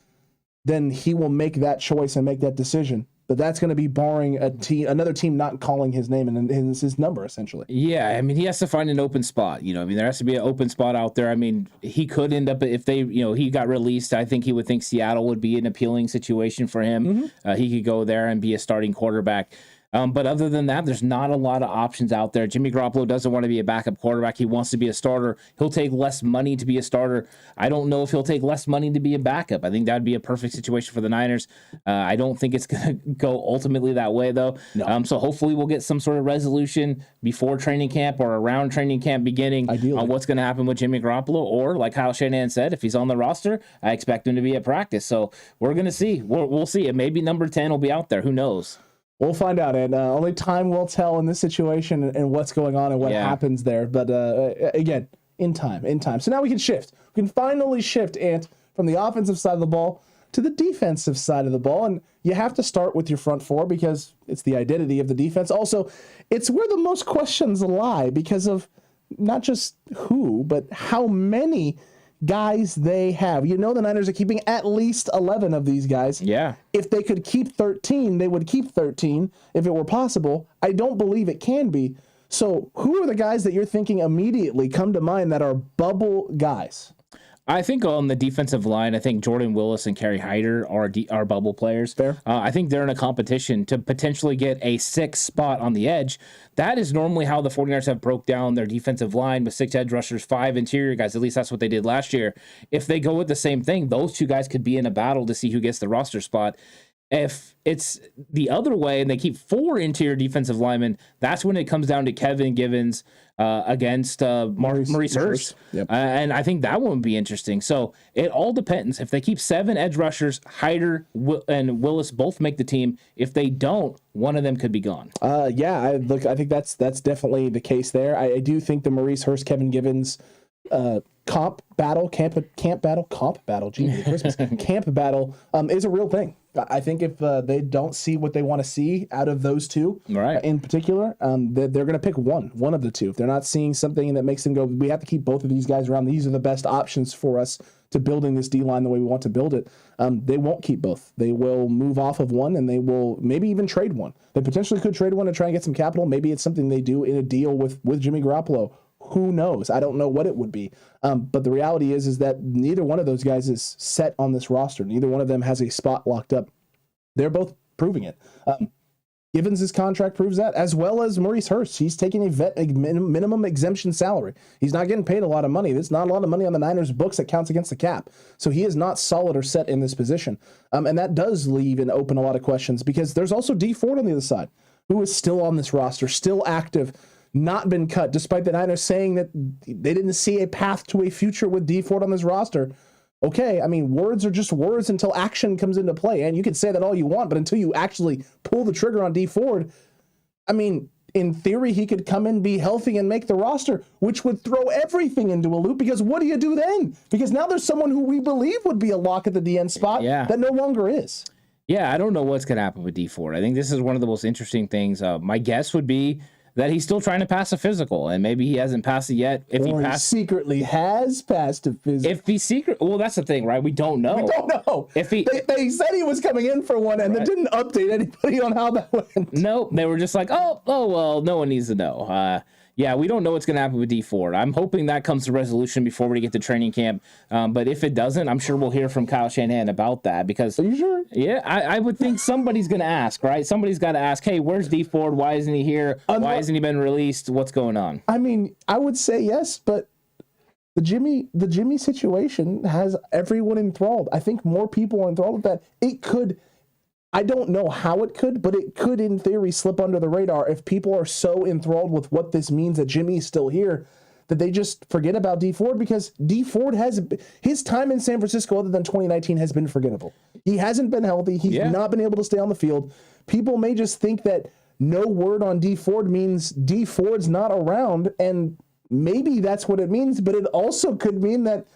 then he will make that choice and make that decision. But that's going to be barring another team not calling his name and his number, essentially. Yeah, I mean, he has to find an open spot. There has to be an open spot out there. I mean, he could end up, if he got released, I think he would think Seattle would be an appealing situation for him. Mm-hmm. He could go there and be a starting quarterback. But other than that, there's not a lot of options out there. Jimmy Garoppolo doesn't want to be a backup quarterback. He wants to be a starter. He'll take less money to be a starter. I don't know if he'll take less money to be a backup. I think that would be a perfect situation for the Niners. I don't think it's going to go ultimately that way, though. No. So hopefully we'll get some sort of resolution before training camp or around training camp beginning on what's going to happen with Jimmy Garoppolo. Or, like Kyle Shanahan said, if he's on the roster, I expect him to be at practice. So we're going to see. We'll see. It may be number 10 will be out there. Who knows? We'll find out, and only time will tell in this situation and what's going on and what happens there. But again, in time. So now we can shift. We can finally shift, Ant, from the offensive side of the ball to the defensive side of the ball. And you have to start with your front four because it's the identity of the defense. Also, it's where the most questions lie because of not just who, but how many guys they have. The Niners are keeping at least 11 of these guys. Yeah. If they could keep 13, they would keep 13 if it were possible. I don't believe it can be. So who are the guys that you're thinking immediately come to mind that are bubble guys? I think on the defensive line, I think Jordan Willis and Kerry Hyder are bubble players. Fair. I think they're in a competition to potentially get a 6th spot on the edge. That is normally how the 49ers have broke down their defensive line with 6 edge rushers, 5 interior guys. At least that's what they did last year. If they go with the same thing, those 2 guys could be in a battle to see who gets the roster spot. If it's the other way and they keep 4 interior defensive linemen, that's when it comes down to Kevin Givens against Maurice Hurst. Yep. And I think that one would be interesting. So it all depends. If they keep 7 edge rushers, Hyder and Willis both make the team. If they don't, one of them could be gone. I think that's definitely the case there. I do think the Maurice Hurst, Kevin Givens camp battle is a real thing. I think if they don't see what they want to see out of those 2 in particular, they're going to pick one of the 2. If they're not seeing something that makes them go, we have to keep both of these guys around. These are the best options for us to building this D-line the way we want to build it. They won't keep both. They will move off of one, and they will maybe even trade one. They potentially could trade one to try and get some capital. Maybe it's something they do in a deal with Jimmy Garoppolo. Who knows? I don't know what it would be. But the reality is that neither one of those guys is set on this roster. Neither one of them has a spot locked up. They're both proving it. Givens' contract proves that, as well as Maurice Hurst. He's taking a minimum exemption salary. He's not getting paid a lot of money. There's not a lot of money on the Niners' books that counts against the cap. So he is not solid or set in this position. And that does leave and open a lot of questions, because there's also Dee Ford on the other side, who is still on this roster, still active, not been cut, despite the Niners saying that they didn't see a path to a future with Dee Ford on this roster. Okay, I mean, words are just words until action comes into play. And you can say that all you want, but until you actually pull the trigger on Dee Ford, I mean, in theory, he could come in, be healthy, and make the roster, which would throw everything into a loop, because what do you do then? Because now there's someone who we believe would be a lock at the DN spot that no longer is. Yeah, I don't know what's going to happen with Dee Ford. I think this is one of the most interesting things. My guess would be that he's still trying to pass a physical, and maybe he hasn't passed it yet. If he secretly has passed a physical. If he well, that's the thing, right? We don't know. We don't know. If he, they said he was coming in for one, and they didn't update anybody on how that went. Nope, they were just like, oh, well, no one needs to know. Yeah, we don't know what's going to happen with Dee Ford. I'm hoping that comes to resolution before we get to training camp. But if it doesn't, I'm sure we'll hear from Kyle Shanahan about that. Because, are you sure? Yeah, I would think somebody's going to ask, right? Somebody's got to ask, hey, where's Dee Ford? Why isn't he here? Why hasn't he been released? What's going on? I mean, I would say yes, but the Jimmy situation has everyone enthralled. I think more people are enthralled with that. It could. I don't know how it could, but it could, in theory, slip under the radar if people are so enthralled with what this means that Jimmy's still here that they just forget about Dee Ford, because Dee Ford his time in San Francisco, other than 2019, has been forgettable. He hasn't been healthy. He's not been able to stay on the field. People may just think that no word on Dee Ford means Dee Ford's not around, and maybe that's what it means, but it also could mean that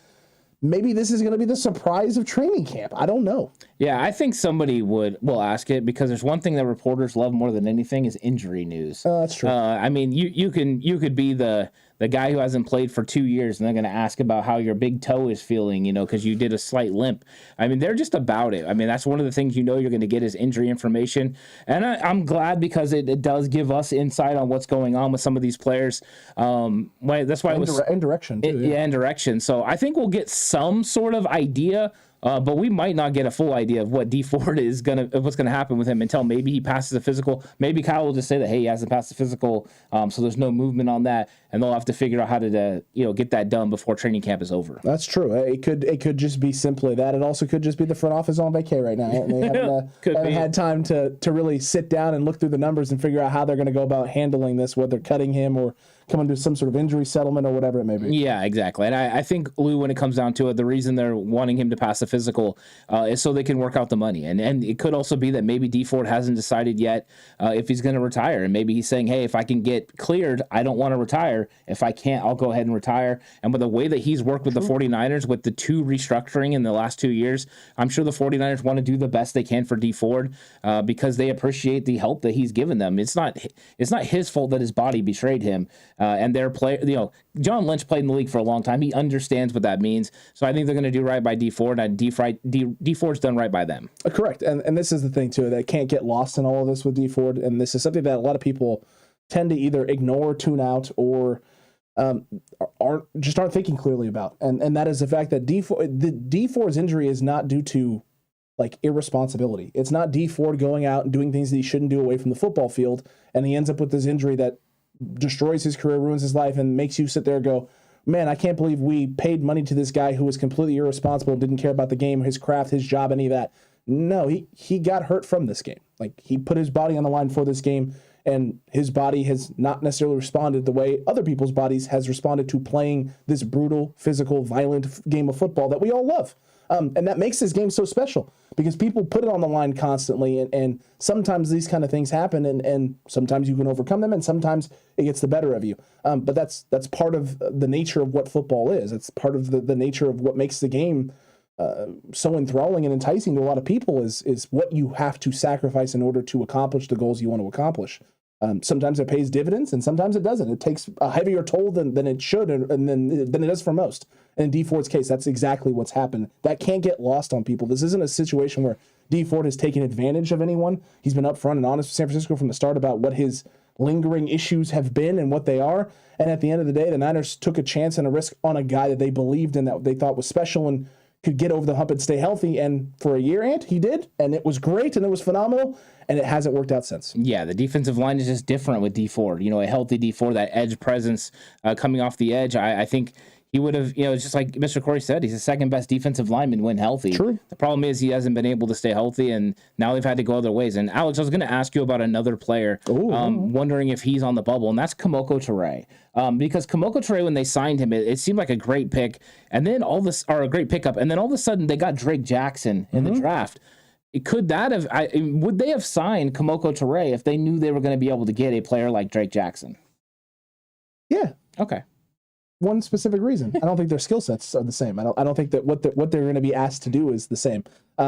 maybe this is going to be the surprise of training camp. I don't know. Yeah, I think somebody will ask it, because there's one thing that reporters love more than anything is injury news. That's true. I mean, you could be the guy who hasn't played for 2 years, and they're going to ask about how your big toe is feeling, because you did a slight limp. I mean, they're just about it. I mean, that's one of the things you're going to get is injury information. And I'm glad, because it does give us insight on what's going on with some of these players. That's why and direction, too. And direction. So I think we'll get some sort of idea. But we might not get a full idea of what Dee Ford what's gonna happen with him until maybe he passes the physical. Maybe Kyle will just say that, hey, he hasn't passed the physical, so there's no movement on that, and they'll have to figure out how to get that done before training camp is over. That's true. It could just be simply that. It also could just be the front office on vacay right now. They haven't had time to really sit down and look through the numbers and figure out how they're going to go about handling this, whether cutting him or coming to some sort of injury settlement or whatever it may be. Yeah, exactly. And I think, Lou, when it comes down to it, the reason they're wanting him to pass the physical is so they can work out the money. And it could also be that maybe Dee Ford hasn't decided yet if he's going to retire. And maybe he's saying, hey, if I can get cleared, I don't want to retire. If I can't, I'll go ahead and retire. And with the way that he's worked with the 49ers, with the 2 restructuring in the last 2 years, I'm sure the 49ers want to do the best they can for Dee Ford because they appreciate the help that he's given them. It's not his fault that his body betrayed him. And their player, John Lynch played in the league for a long time. He understands what that means. So I think they're going to do right by Dee Ford, and Dee Ford's done right by them. Correct. And this is the thing, too, that can't get lost in all of this with Dee Ford. And this is something that a lot of people tend to either ignore, tune out, or aren't thinking clearly about. And that is the fact that Dee Ford's injury is not due to irresponsibility. It's not Dee Ford going out and doing things that he shouldn't do away from the football field, and he ends up with this injury that destroys his career, ruins his life, and makes you sit there and go, man, I can't believe we paid money to this guy who was completely irresponsible and didn't care about the game, his craft, his job, any of that. No, he got hurt from this game. He put his body on the line for this game, and his body has not necessarily responded the way other people's bodies has responded to playing this brutal, physical, violent game of football that we all love. And that makes this game so special because people put it on the line constantly, and sometimes these kind of things happen, and sometimes you can overcome them, and sometimes it gets the better of you. But that's part of the nature of what football is. It's part of the nature of what makes the game so enthralling and enticing to a lot of people is what you have to sacrifice in order to accomplish the goals you want to accomplish. Sometimes it pays dividends, and sometimes it doesn't. It takes a heavier toll than it should, and than it does for most. And in Dee Ford's case, that's exactly what's happened. That can't get lost on people. This isn't a situation where Dee Ford has taken advantage of anyone. He's been upfront and honest with San Francisco from the start about what his lingering issues have been and what they are. And at the end of the day, the Niners took a chance and a risk on a guy that they believed in, that they thought was special, and could get over the hump and stay healthy. And for a year, Ant, he did, and it was great, and it was phenomenal, and it hasn't worked out since. Yeah, the defensive line is just different with D Ford. A healthy D Ford, that edge presence coming off the edge. I think he would have, it's just like Mr. Corey said, he's the second best defensive lineman when healthy. True. The problem is he hasn't been able to stay healthy, and now they've had to go other ways. And Alex, I was going to ask you about another player, wondering if he's on the bubble, and that's Kemoko Turay. Because Kemoko Turay, when they signed him, it seemed like a great pick, and then a great pickup, and then all of a sudden they got Drake Jackson in the draft. Would they have signed Kemoko Turay if they knew they were going to be able to get a player like Drake Jackson? Yeah. Okay. One specific reason. I don't think their skill sets are the same. I don't think that what they're going to be asked to do is the same.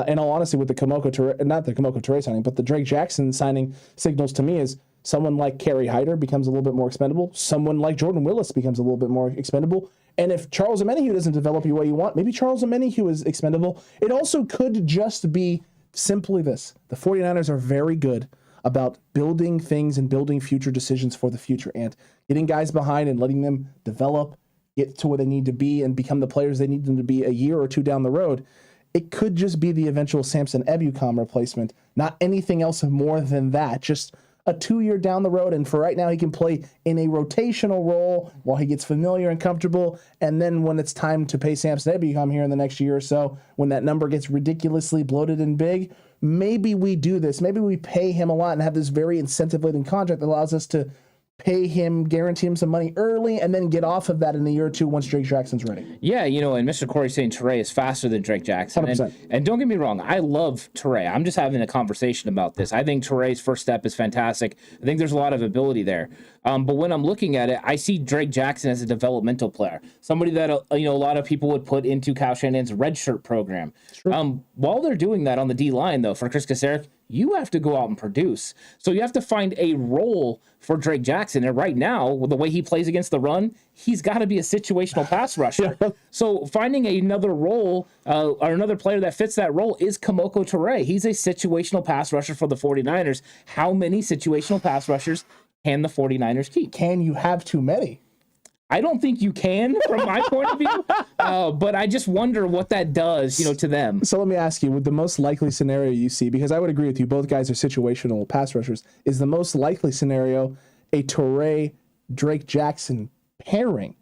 In all honesty, with the Kemoko Turay, not the Kemoko Turay signing, but the Drake Jackson signing signals to me is someone like Kerry Hyder becomes a little bit more expendable. Someone like Jordan Willis becomes a little bit more expendable. And if Charles Omenihu doesn't develop the way you want, maybe Charles Omenihu is expendable. It also could just be simply this. The 49ers are very good about building things and building future decisions for the future, and getting guys behind and letting them develop, get to where they need to be, and become the players they need them to be a year or two down the road. It could just be the eventual Samson Ebukam replacement, not anything else more than that. Just a 2-year down the road, and for right now, he can play in a rotational role while he gets familiar and comfortable, and then when it's time to pay Samson Ebukam here in the next year or so, when that number gets ridiculously bloated and big, maybe we do this. Maybe we pay him a lot and have this very incentive-laden contract that allows us to pay him, guarantee him some money early, and then get off of that in a year or two once Drake Jackson's ready. Yeah, and Mr. Corey saying Turay is faster than Drake Jackson. 100%. And don't get me wrong, I love Turay. I'm just having a conversation about this. I think Turay's first step is fantastic. I think there's a lot of ability there. But when I'm looking at it, I see Drake Jackson as a developmental player, somebody that a lot of people would put into Kyle Shanahan's redshirt program. Sure. While they're doing that on the D line, though, for Chris Kasarik, you have to go out and produce. So you have to find a role for Drake Jackson. And right now, with the way he plays against the run, he's got to be a situational pass rusher. Yeah. So finding another role or another player that fits that role is Kemoko Turay. He's a situational pass rusher for the 49ers. How many situational pass rushers can the 49ers keep? Can you have too many? I don't think you can, from my point of view, but I just wonder what that does, to them. So let me ask you, with the most likely scenario you see, because I would agree with you, both guys are situational pass rushers, is the most likely scenario a Turay-Drake Jackson pairing,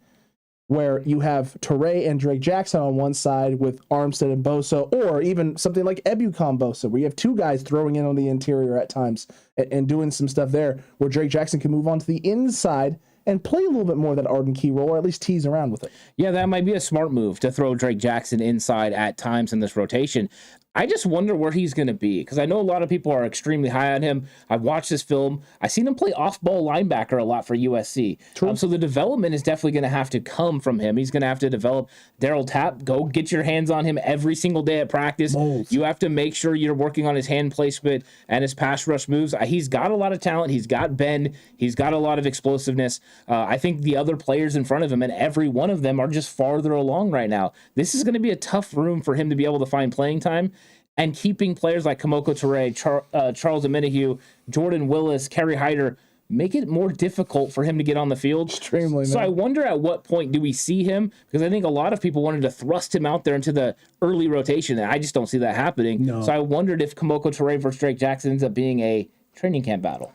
where you have Turay and Drake Jackson on one side with Armstead and Bosa, or even something like Ebukam Bosa, where you have two guys throwing in on the interior at times and doing some stuff there, where Drake Jackson can move on to the inside and play a little bit more of that Arden Key role, or at least tease around with it. Yeah, that might be a smart move to throw Drake Jackson inside at times in this rotation. I just wonder where he's going to be, because I know a lot of people are extremely high on him. I've watched this film. I've seen him play off-ball linebacker a lot for USC. So the development is definitely going to have to come from him. He's going to have to develop. Daryl Tapp, go get your hands on him every single day at practice. Moles. You have to make sure you're working on his hand placement and his pass rush moves. He's got a lot of talent. He's got bend. He's got a lot of explosiveness. I think the other players in front of him, and every one of them, are just farther along right now. This is going to be a tough room for him to be able to find playing time. And keeping players like Kemoko Turay, Charles Omenihu, Jordan Willis, Kerry Hyder, make it more difficult for him to get on the field. Extremely. So I wonder at what point do we see him? Because I think a lot of people wanted to thrust him out there into the early rotation, and I just don't see that happening. No. So I wondered if Kemoko Turay versus Drake Jackson ends up being a training camp battle.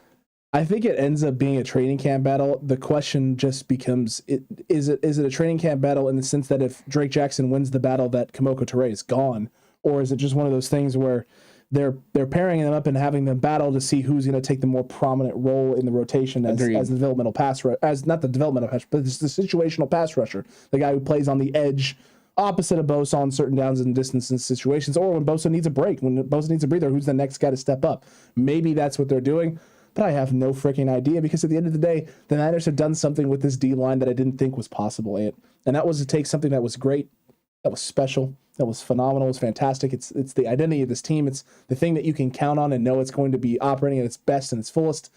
I think it ends up being a training camp battle. The question just becomes, is it a training camp battle in the sense that if Drake Jackson wins the battle, that Kemoko Turay is gone? Or is it just one of those things where they're pairing them up and having them battle to see who's going to take the more prominent role in the rotation as the developmental pass rusher, as not the developmental pass, but it's the situational pass rusher, the guy who plays on the edge opposite of Bosa on certain downs and distances situations, or when Bosa needs a break, when Bosa needs a breather, who's the next guy to step up? Maybe that's what they're doing, but I have no freaking idea, because at the end of the day, the Niners have done something with this D-line that I didn't think was possible, and that was to take something that was great, that was special, that was phenomenal, it was fantastic. It's the identity of this team. It's the thing that you can count on and know it's going to be operating at its best and its fullest,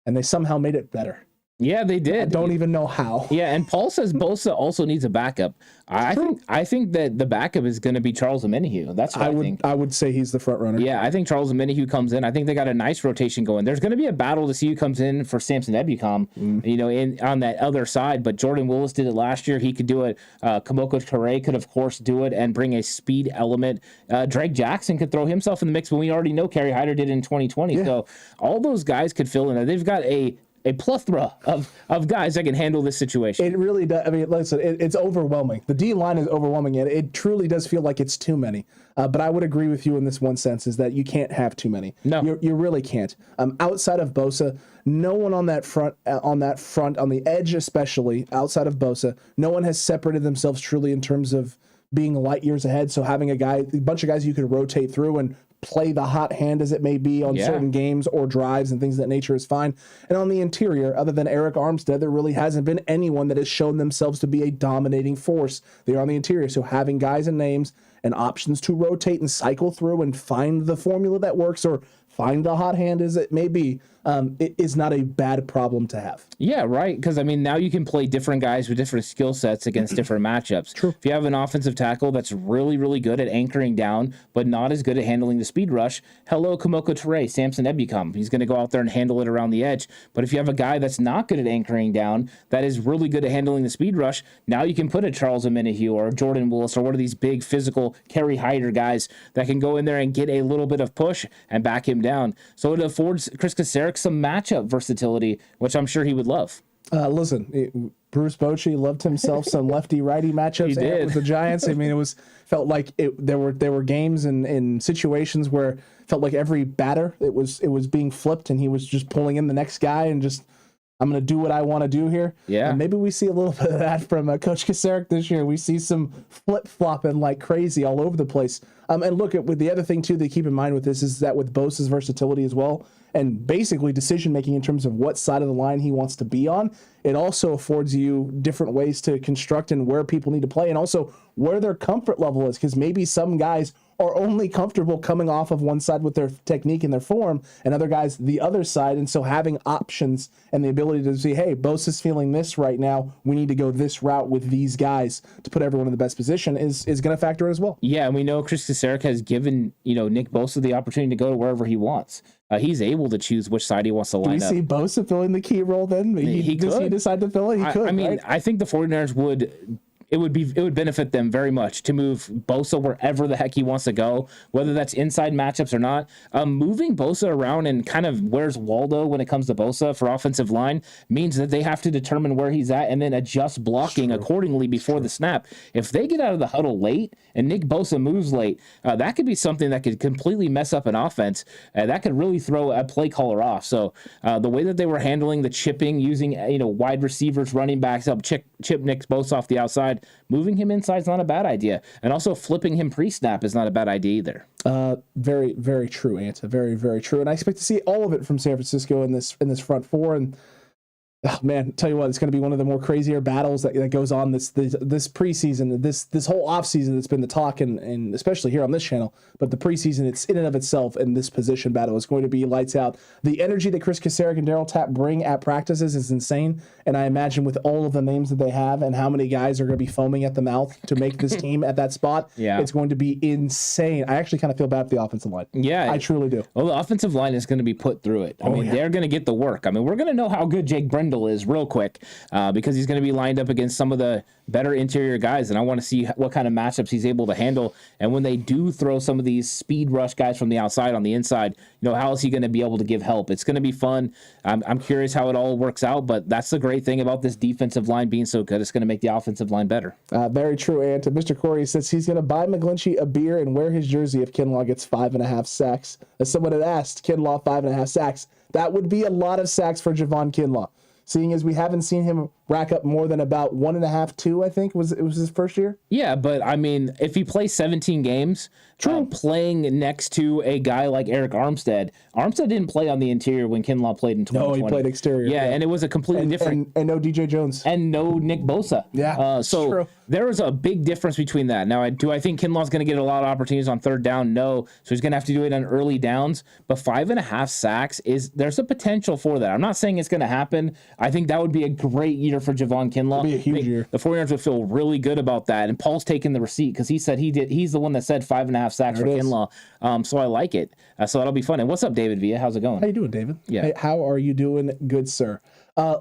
and they somehow made it better. Yeah, they did. I don't even know how. Yeah, and Paul says Bosa also needs a backup. I think that the backup is going to be Charles Omenihu. That's what I think. I would say he's the front runner. Yeah, I think Charles Omenihu comes in. I think they got a nice rotation going. There's going to be a battle to see who comes in for Samson Ebukam, on that other side. But Jordan Willis did it last year. He could do it. Kamoko Ture could, of course, do it and bring a speed element. Drake Jackson could throw himself in the mix, but we already know Kerry Hyder did it in 2020. Yeah. So all those guys could fill in. They've got a plethora of guys that can handle this situation. It really does. I mean, listen, it's overwhelming. The D line is overwhelming, and it truly does feel like it's too many. But I would agree with you in this one sense, is that you can't have too many. No, you really can't. Outside of Bosa, no one on that front, on the edge especially, outside of Bosa, no one has separated themselves truly in terms of being light years ahead. So having a bunch of guys you could rotate through and play the hot hand as it may be on certain games or drives and things of that nature is fine. And on the interior, other than Eric Armstead, there really hasn't been anyone that has shown themselves to be a dominating force there on the interior. So having guys and names and options to rotate and cycle through and find the formula that works or find the hot hand as it may be, it is not a bad problem to have. Yeah, right. Because, I mean, now you can play different guys with different skill sets against different matchups. True. If you have an offensive tackle that's really, really good at anchoring down, but not as good at handling the speed rush, hello, Kamoko Ture, Samson Ebukam. He's going to go out there and handle it around the edge. But if you have a guy that's not good at anchoring down, that is really good at handling the speed rush, now you can put a Charles Omenihu or a Jordan Willis or one of these big physical Kerry Hyder guys that can go in there and get a little bit of push and back him down. So it affords Chris Kasarik some matchup versatility, which I'm sure he would love. Listen, Bruce Bochy loved himself some lefty-righty matchups with the Giants. I mean, felt like there were games and situations where it felt like every batter it was being flipped and he was just pulling in the next guy and just, I'm going to do what I want to do here. Yeah. And maybe we see a little bit of that from Coach Kasarik this year. We see some flip-flopping like crazy all over the place. And look, with the other thing, too, that keep in mind with this is that with Bosa's versatility as well, and basically decision-making in terms of what side of the line he wants to be on, it also affords you different ways to construct and where people need to play and also where their comfort level is, because maybe some guys are only comfortable coming off of one side with their technique and their form, and other guys the other side. And so having options and the ability to see, hey, Bosa's feeling this right now, we need to go this route with these guys to put everyone in the best position is going to factor in as well. Yeah, and we know Chris Kasarik has given Nick Bosa the opportunity to go to wherever he wants. He's able to choose which side he wants to line up. Do we see Bosa filling the key role then? Does he decide to fill it? He could. I mean, right? I think the 49ers would. It would benefit them very much to move Bosa wherever the heck he wants to go, whether that's inside matchups or not. Moving Bosa around and kind of where's Waldo when it comes to Bosa for offensive line means that they have to determine where he's at and then adjust blocking accordingly before the snap. If they get out of the huddle late and Nick Bosa moves late, that could be something that could completely mess up an offense. That could really throw a play caller off. So the way that they were handling the chipping, using wide receivers, running backs up, chip Nick Bosa off the outside, moving him inside is not a bad idea. And also flipping him pre-snap is not a bad idea either. Very, very true, Anta. Very, very true. And I expect to see all of it from San Francisco in this front four. And oh man, tell you what, it's going to be one of the more crazier battles that goes on this preseason, this whole offseason that's been the talk, and especially here on this channel. But the preseason, it's in and of itself, and this position battle is going to be lights out. The energy that Chris Kasarik and Darryl Tapp bring at practices is insane, and I imagine with all of the names that they have and how many guys are going to be foaming at the mouth to make this team at that spot, it's going to be insane. I actually kind of feel bad for the offensive line. Yeah, I truly do. Well, the offensive line is going to be put through it. I mean, they're going to get the work. I mean, we're going to know how good Jake Brendel is real quick because he's going to be lined up against some of the better interior guys, and I want to see what kind of matchups he's able to handle. And when they do throw some of these speed rush guys from the outside on the inside, how is he going to be able to give help? It's going to be fun. I'm curious how it all works out, but that's the great thing about this defensive line being so good. It's going to make the offensive line better. Very true, and Mr. Corey says he's going to buy McGlinchey a beer and wear his jersey if Kinlaw gets 5.5 sacks. As someone had asked, Kinlaw 5.5 sacks. That would be a lot of sacks for Javon Kinlaw, seeing as we haven't seen him rack up more than about 1.5, 2, I think it was his first year. Yeah, but I mean, if he plays 17 games, playing next to a guy like Eric Armstead. Armstead didn't play on the interior when Kinlaw played in 2020. No, he played exterior. Yeah, and it was a completely different. And no DJ Jones. And no Nick Bosa. Yeah, so true. There was a big difference between that. Now, do I think Kinlaw's going to get a lot of opportunities on third down? No. So he's going to have to do it on early downs. But 5.5 sacks, there's a potential for that. I'm not saying it's going to happen. I think that would be a great year for Javon Kinlaw. It'd be a huge year. The 49ers would feel really good about that. And Paul's taking the receipt because he said he's the one that said 5.5 sacks for Kinlaw. So I like it. So that'll be fun. And what's up, David Villa? How's it going? How you doing, David? Yeah. Hey, how are you doing, good sir?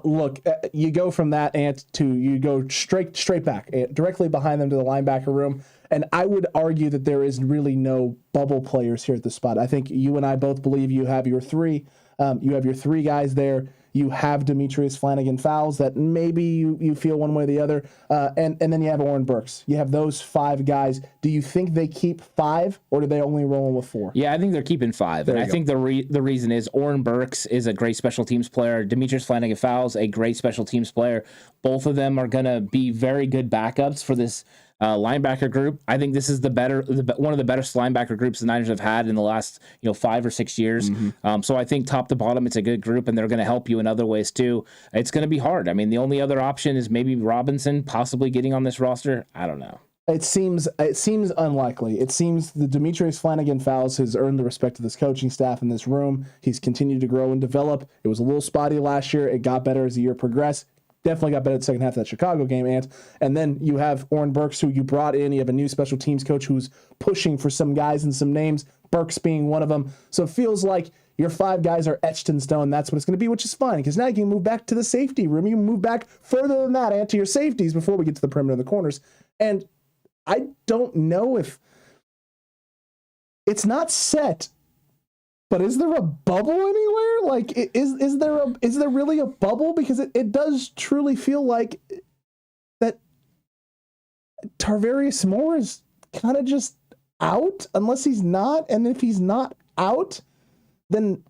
Look, you go from that, Ant, to you go straight back, directly behind them to the linebacker room. And I would argue that there is really no bubble players here at the spot. I think you and I both believe you have your three. You have your three guys there. You have Demetrius Flanagan-Fowles that maybe you feel one way or the other. And then you have Oren Burks. You have those 5 guys. Do you think they keep 5 or do they only roll with 4? Yeah, I think they're keeping 5. And I think the reason is Oren Burks is a great special teams player. Demetrius Flanagan-Fowles, a great special teams player. Both of them are going to be very good backups for this linebacker group. I think this is one of the better linebacker groups the Niners have had in the last 5 or 6 years. So I think top to bottom, it's a good group, and they're going to help you in other ways too. It's going to be hard. I mean, the only other option is maybe Robinson possibly getting on this roster. I don't know. It seems unlikely. It seems the Demetrius Flanagan-Fowles has earned the respect of this coaching staff in this room. He's continued to grow and develop. It was a little spotty last year. It got better as the year progressed. Definitely got better at the second half of that Chicago game, and then you have Oren Burks, who you brought in. You have a new special teams coach who's pushing for some guys and some names, Burks being one of them. So it feels like your 5 guys are etched in stone. That's what it's going to be, which is fine, because now you can move back to the safety room. You can move back further than that and to your safeties before we get to the perimeter of the corners. And I don't know if it's not set, but is there a bubble anywhere? Like, is there really a bubble? Because it does truly feel like that Tarvarius Moore is kind of just out, unless he's not. And if he's not out, then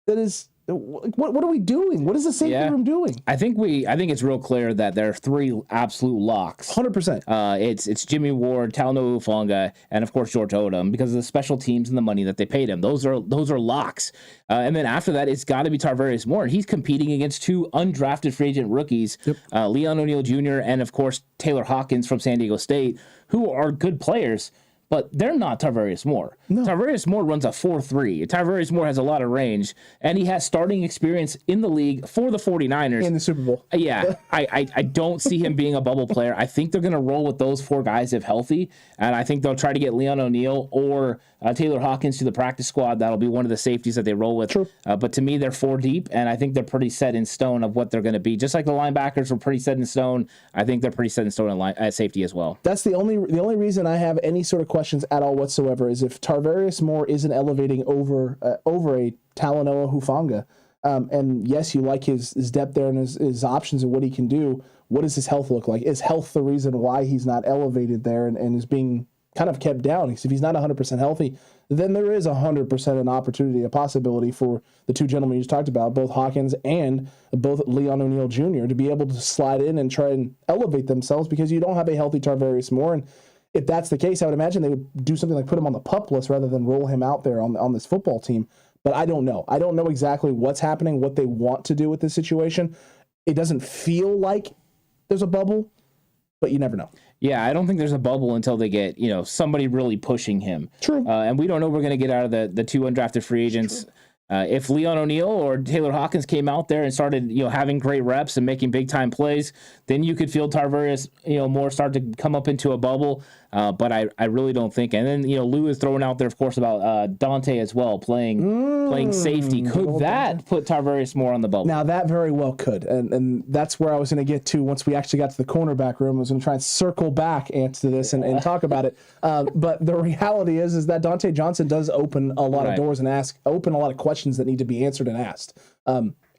that is what are we doing? What is the safety room doing? I think it's real clear that there are 3 absolute locks. 100%. It's Jimmy Ward, Talanoa Hufanga, and of course George Odom, because of the special teams and the money that they paid him. Those are locks. And then after that, it's got to be Tarvarius Moore. He's competing against 2 undrafted free agent rookies, Leon O'Neal Jr. and of course Taylor Hawkins from San Diego State, who are good players. But they're not Tarvarius Moore. No. Tarvarius Moore runs a 4.3. Tarvarius Moore has a lot of range, and he has starting experience in the league for the 49ers. In the Super Bowl. Yeah, I don't see him being a bubble player. I think they're going to roll with those 4 guys if healthy, and I think they'll try to get Leon O'Neal or Taylor Hawkins to the practice squad. That'll be one of the safeties that they roll with. True. But to me, they're 4 deep, and I think they're pretty set in stone of what they're going to be. Just like the linebackers were pretty set in stone, I think they're pretty set in stone at safety as well. That's the only reason I have any sort of questions at all whatsoever is if Tarvarius Moore isn't elevating over a Talanoa Hufanga. And yes, you like his depth there and his options and what he can do. What does his health look like? Is health the reason why he's not elevated there and is being kind of kept down? Because if he's not 100% healthy, then there is 100% an opportunity, a possibility for the 2 gentlemen you just talked about, both Hawkins and both Leon O'Neal Jr., to be able to slide in and try and elevate themselves, because you don't have a healthy Tarvarius Moore. And if that's the case, I would imagine they would do something like put him on the PUP list rather than roll him out there on this football team. But I don't know. I don't know exactly what's happening, what they want to do with this situation. It doesn't feel like there's a bubble, but you never know. Yeah, I don't think there's a bubble until they get, somebody really pushing him. True. And we don't know we're going to get out of the 2 undrafted free agents. If Leon O'Neal or Taylor Hawkins came out there and started, having great reps and making big time plays, then you could feel Tarvarius, Moore start to come up into a bubble. But I really don't think. And then Lou is throwing out there, of course, about Dante as well playing safety. Could that put Tarvarius Moore on the bubble? Now that very well could, and that's where I was going to get to once we actually got to the cornerback room. I was going to try and circle back to this and talk about it. But the reality is that Dante Johnson does open a lot of doors and open a lot of questions that need to be answered and asked.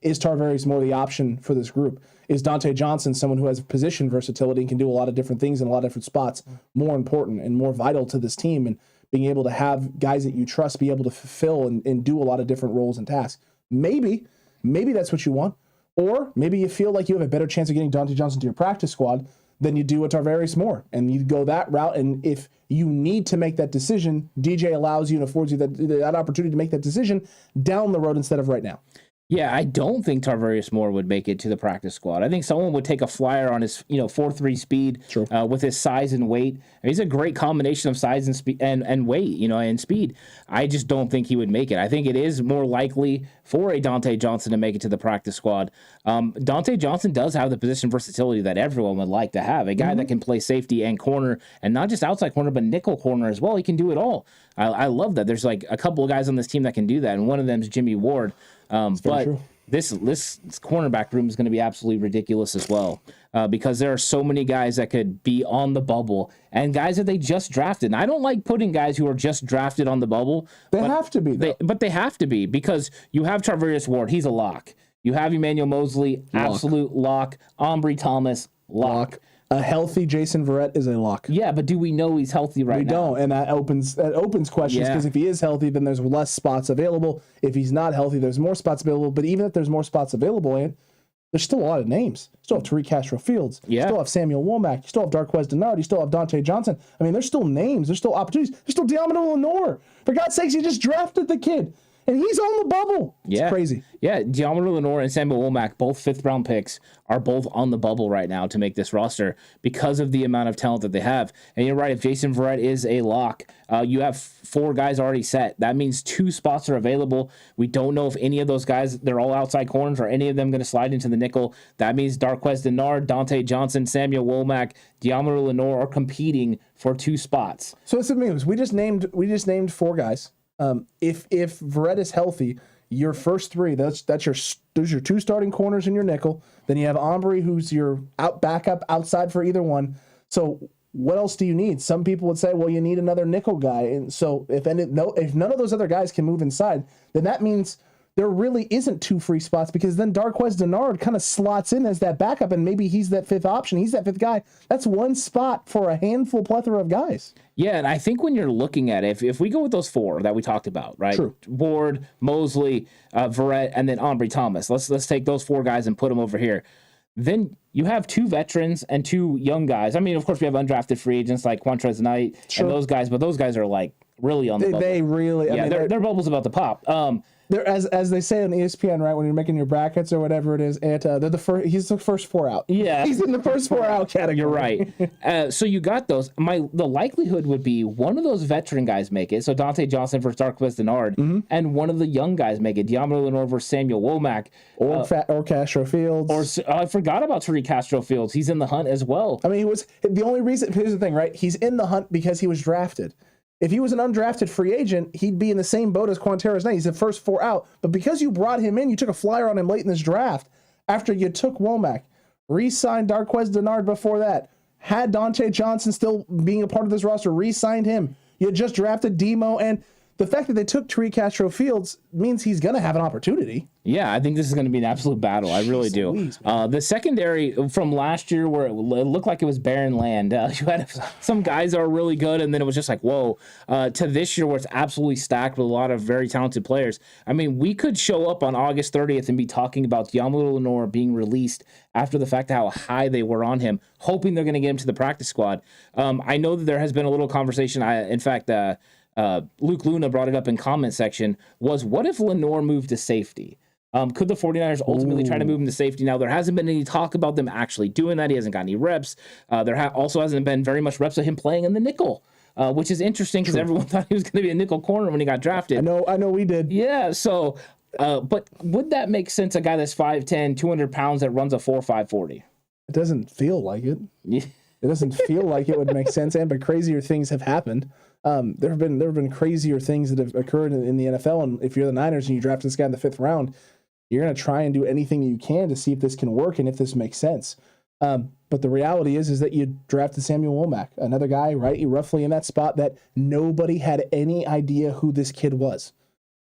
Is Tarvarius Moore the option for this group? Is Dante Johnson someone who has position versatility and can do a lot of different things in a lot of different spots more important and more vital to this team, and being able to have guys that you trust be able to fulfill and do a lot of different roles and tasks? Maybe that's what you want. Or maybe you feel like you have a better chance of getting Dante Johnson to your practice squad then you do a Tarvarius Moore and you go that route. And if you need to make that decision, DJ allows you and affords you that opportunity to make that decision down the road instead of right now. Yeah, I don't think Tarvarius Moore would make it to the practice squad. I think someone would take a flyer on his, 4.3 speed with his size and weight. He's a great combination of size and speed and weight, and speed. I just don't think he would make it. I think it is more likely for a Dante Johnson to make it to the practice squad. Dante Johnson does have the position versatility that everyone would like to have. A guy that can play safety and corner, and not just outside corner, but nickel corner as well. He can do it all. I love that. There's like a couple of guys on this team that can do that, and one of them is Jimmy Ward. But this cornerback room is going to be absolutely ridiculous as well, because there are so many guys that could be on the bubble and guys that they just drafted. And I don't like putting guys who are just drafted on the bubble. They have to be, but they have to be, because you have Tarvarius Ward, he's a lock. You have Emmanuel Mosley, absolute lock. Ambry Thomas, lock. A healthy Jason Verrett is a lock. Yeah, but do we know he's healthy right now? We don't, and that opens questions, because if he is healthy, then there's less spots available. If he's not healthy, there's more spots available. But even if there's more spots available, there's still a lot of names. You still have Tariq Castro-Fields. You still have Samuel Womack. You still have Darqueze Dennard. You still have Dante Johnson. I mean, there's still names. There's still opportunities. There's still Diamond Lenore. For God's sakes, you just drafted the kid. And he's on the bubble. It's crazy. Yeah, Diamond Lenore and Samuel Womack, both 5th-round picks, are both on the bubble right now to make this roster because of the amount of talent that they have. And you're right, if Jason Verrett is a lock, you have 4 guys already set. That means 2 spots are available. We don't know if any of those guys, they're all outside corners, or any of them going to slide into the nickel. That means Darqueze Dennard, Dante Johnson, Samuel Womack, Diamond Lenore are competing for 2 spots. So that's what it means. We just named 4 guys. If Verrett is healthy, your first 3, those are your 2 starting corners in your nickel. Then you have Ambry, who's your backup outside for either one. So what else do you need? Some people would say, well, you need another nickel guy. And so if none of those other guys can move inside, then that means there really isn't 2 free spots, because then Darqueze Dennard kind of slots in as that backup, and maybe he's that 5th option. He's that 5th guy. That's 1 spot for a plethora of guys. Yeah, and I think when you're looking at it, if we go with those 4 that we talked about, right? True. Ward, Mosley, Verrett, and then Ambry Thomas. Let's take those 4 guys and put them over here. Then you have 2 veterans and 2 young guys. I mean, of course, we have undrafted free agents like Quantrez Knight and those guys, but those guys are like really on the bubble. They really, their bubble's about to pop. They're, as they say on ESPN, right, when you're making your brackets or whatever it is, and they're the first. He's the first 4 out. Yeah, he's in the first 4 out category. You're right. So you got those. The likelihood would be one of those veteran guys make it. So Dante Johnson versus Darqueze Dennard, and one of the young guys make it. Diamond Lenore versus Samuel Womack, or Castro-Fields. Or I forgot about Tariq Castro-Fields. He's in the hunt as well. I mean, he was the only reason. Here's the thing, right? He's in the hunt because he was drafted. If he was an undrafted free agent, he'd be in the same boat as Quantrez Knight. He's the first 4 out. But because you brought him in, you took a flyer on him late in this draft after you took Womack, re-signed Darqueze Dennard before that, had Dante Johnson still being a part of this roster, re-signed him. You just drafted Demo, and the fact that they took Tariq Castro-Fields means he's going to have an opportunity. Yeah, I think this is going to be an absolute battle. I really do. Louise, the secondary from last year, where it looked like it was barren land, you had some guys that were really good, and then it was just like, whoa. To this year, where it's absolutely stacked with a lot of very talented players. I mean, we could show up on August 30th and be talking about Diamond Lenore being released after the fact of how high they were on him, hoping they're going to get him to the practice squad. I know that there has been a little conversation. In fact, Luke Luna brought it up in comment section, was what if Lenore moved to safety? Could the 49ers ultimately try to move him to safety? Now, there hasn't been any talk about them actually doing that. He hasn't got any reps. There also hasn't been very much reps of him playing in the nickel, which is interesting because everyone thought he was going to be a nickel corner when he got drafted. I know we did. Yeah, so, but would that make sense, a guy that's 5'10", 200 pounds that runs a 4.5 40? It doesn't feel like it. Yeah. It doesn't feel like it would make sense, but crazier things have happened. There have been crazier things that have occurred in the NFL, and if you're the Niners and you draft this guy in the 5th round, you're going to try and do anything you can to see if this can work and if this makes sense. But the reality is that you drafted Samuel Womack, another guy, right? You're roughly in that spot that nobody had any idea who this kid was.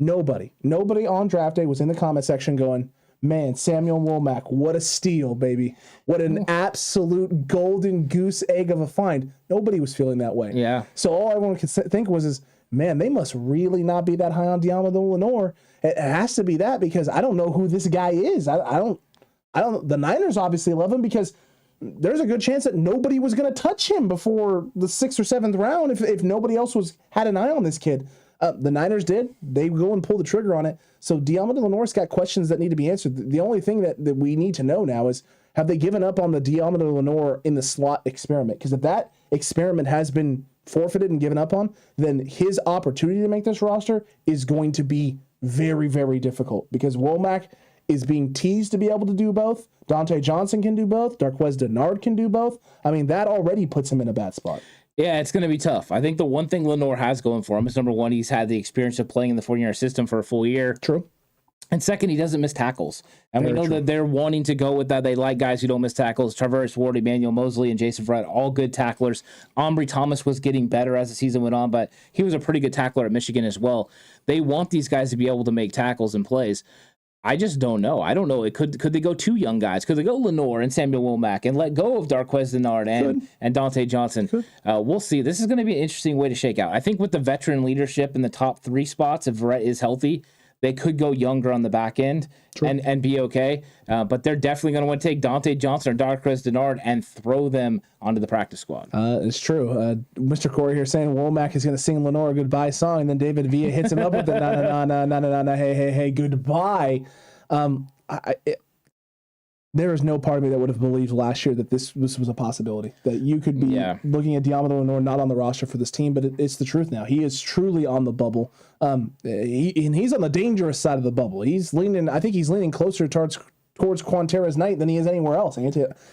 Nobody on draft day was in the comment section going, man, Samuel Womack, what a steal, baby. What an absolute golden goose egg of a find. Nobody was feeling that way. Yeah. So all everyone could think was, man, they must really not be that high on Diamond Lenore. It has to be that, because I don't know who this guy is. I don't. The Niners obviously love him because there's a good chance that nobody was going to touch him before the 6th or 7th round if nobody else had an eye on this kid. The Niners did. They go and pull the trigger on it. So Diamante Lenoir's got questions that need to be answered. The only thing that we need to know now is, have they given up on the Diamante Lenoir in the slot experiment? Because if that experiment has been forfeited and given up on, then his opportunity to make this roster is going to be very, very difficult, because Womack is being teased to be able to do both. Dante Johnson can do both. Darqueze Dennard can do both. I mean, that already puts him in a bad spot. Yeah, it's going to be tough. I think the one thing Lenoir has going for him is, number one, he's had the experience of playing in the 49er system for a full year. True. And second, he doesn't miss tackles. And Very we know true. that they're wanting to go with that. They like guys who don't miss tackles. Traverse Ward, Emmanuel Mosley, and Jason Verrett, all good tacklers. Ambry Thomas was getting better as the season went on, but he was a pretty good tackler at Michigan as well. They want these guys to be able to make tackles and plays. I just don't know. I don't know. Could they go two young guys? Could they go Lenoir and Samuel Womack and let go of Darqueze Dennard and Dante Johnson? We'll see. This is going to be an interesting way to shake out. I think with the veteran leadership in the top 3 spots, if Verrett is healthy, they could go younger on the back end and be okay. But they're definitely going to want to take Dante Johnson or Darqueze Dennard and throw them onto the practice squad. It's true. Mr. Corey here saying Womack is going to sing Lenoir a goodbye song, and then David Villa hits him up with the na hey goodbye. There is no part of me that would have believed last year that this was a possibility, that you could be looking at Diamante Lenoir not on the roster for this team, but it's the truth now. He is truly on the bubble. He's on the dangerous side of the bubble. I think he's leaning closer towards Quanterra's Knight than he is anywhere else.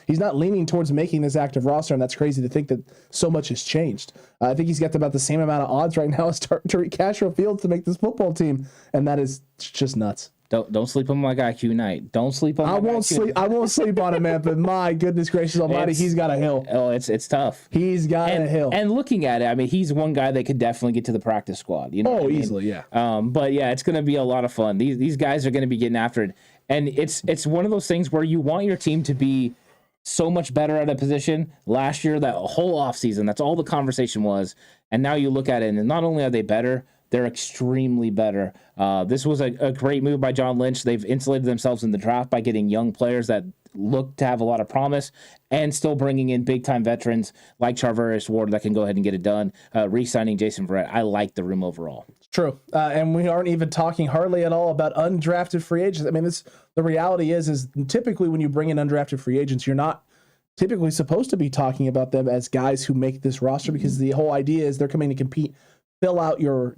He's not leaning towards making this active roster, and that's crazy to think that so much has changed. I think he's got about the same amount of odds right now as Tariq Castro Fields to make this football team, and that is just nuts. Don't sleep on my guy Q Knight. Don't sleep on. I won't sleep on him, man. But my goodness gracious Almighty, he's got a hill. Oh, it's tough. He's got a hill. And looking at it, I mean, he's one guy that could definitely get to the practice squad. You know? Oh, easily, yeah. But yeah, it's going to be a lot of fun. These guys are going to be getting after it, and it's one of those things where you want your team to be so much better at a position. Last year, that whole offseason, that's all the conversation was, and now you look at it, and not only are they better, they're extremely better. This was a great move by John Lynch. They've insulated themselves in the draft by getting young players that look to have a lot of promise and still bringing in big-time veterans like Charvarius Ward that can go ahead and get it done. Re-signing Jason Verrett. I like the room overall. True. And we aren't even talking hardly at all about undrafted free agents. I mean, the reality is typically when you bring in undrafted free agents, you're not typically supposed to be talking about them as guys who make this roster, because the whole idea is they're coming to compete, fill out your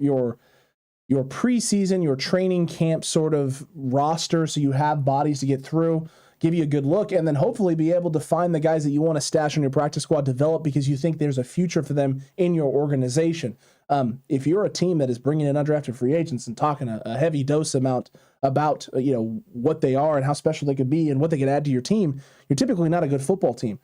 preseason, your training camp sort of roster, so you have bodies to get through, give you a good look, and then hopefully be able to find the guys that you want to stash on your practice squad, develop because you think there's a future for them in your organization. If you're a team that is bringing in undrafted free agents and talking a heavy dose amount about what they are and how special they could be and what they could add to your team, you're typically not a good football team.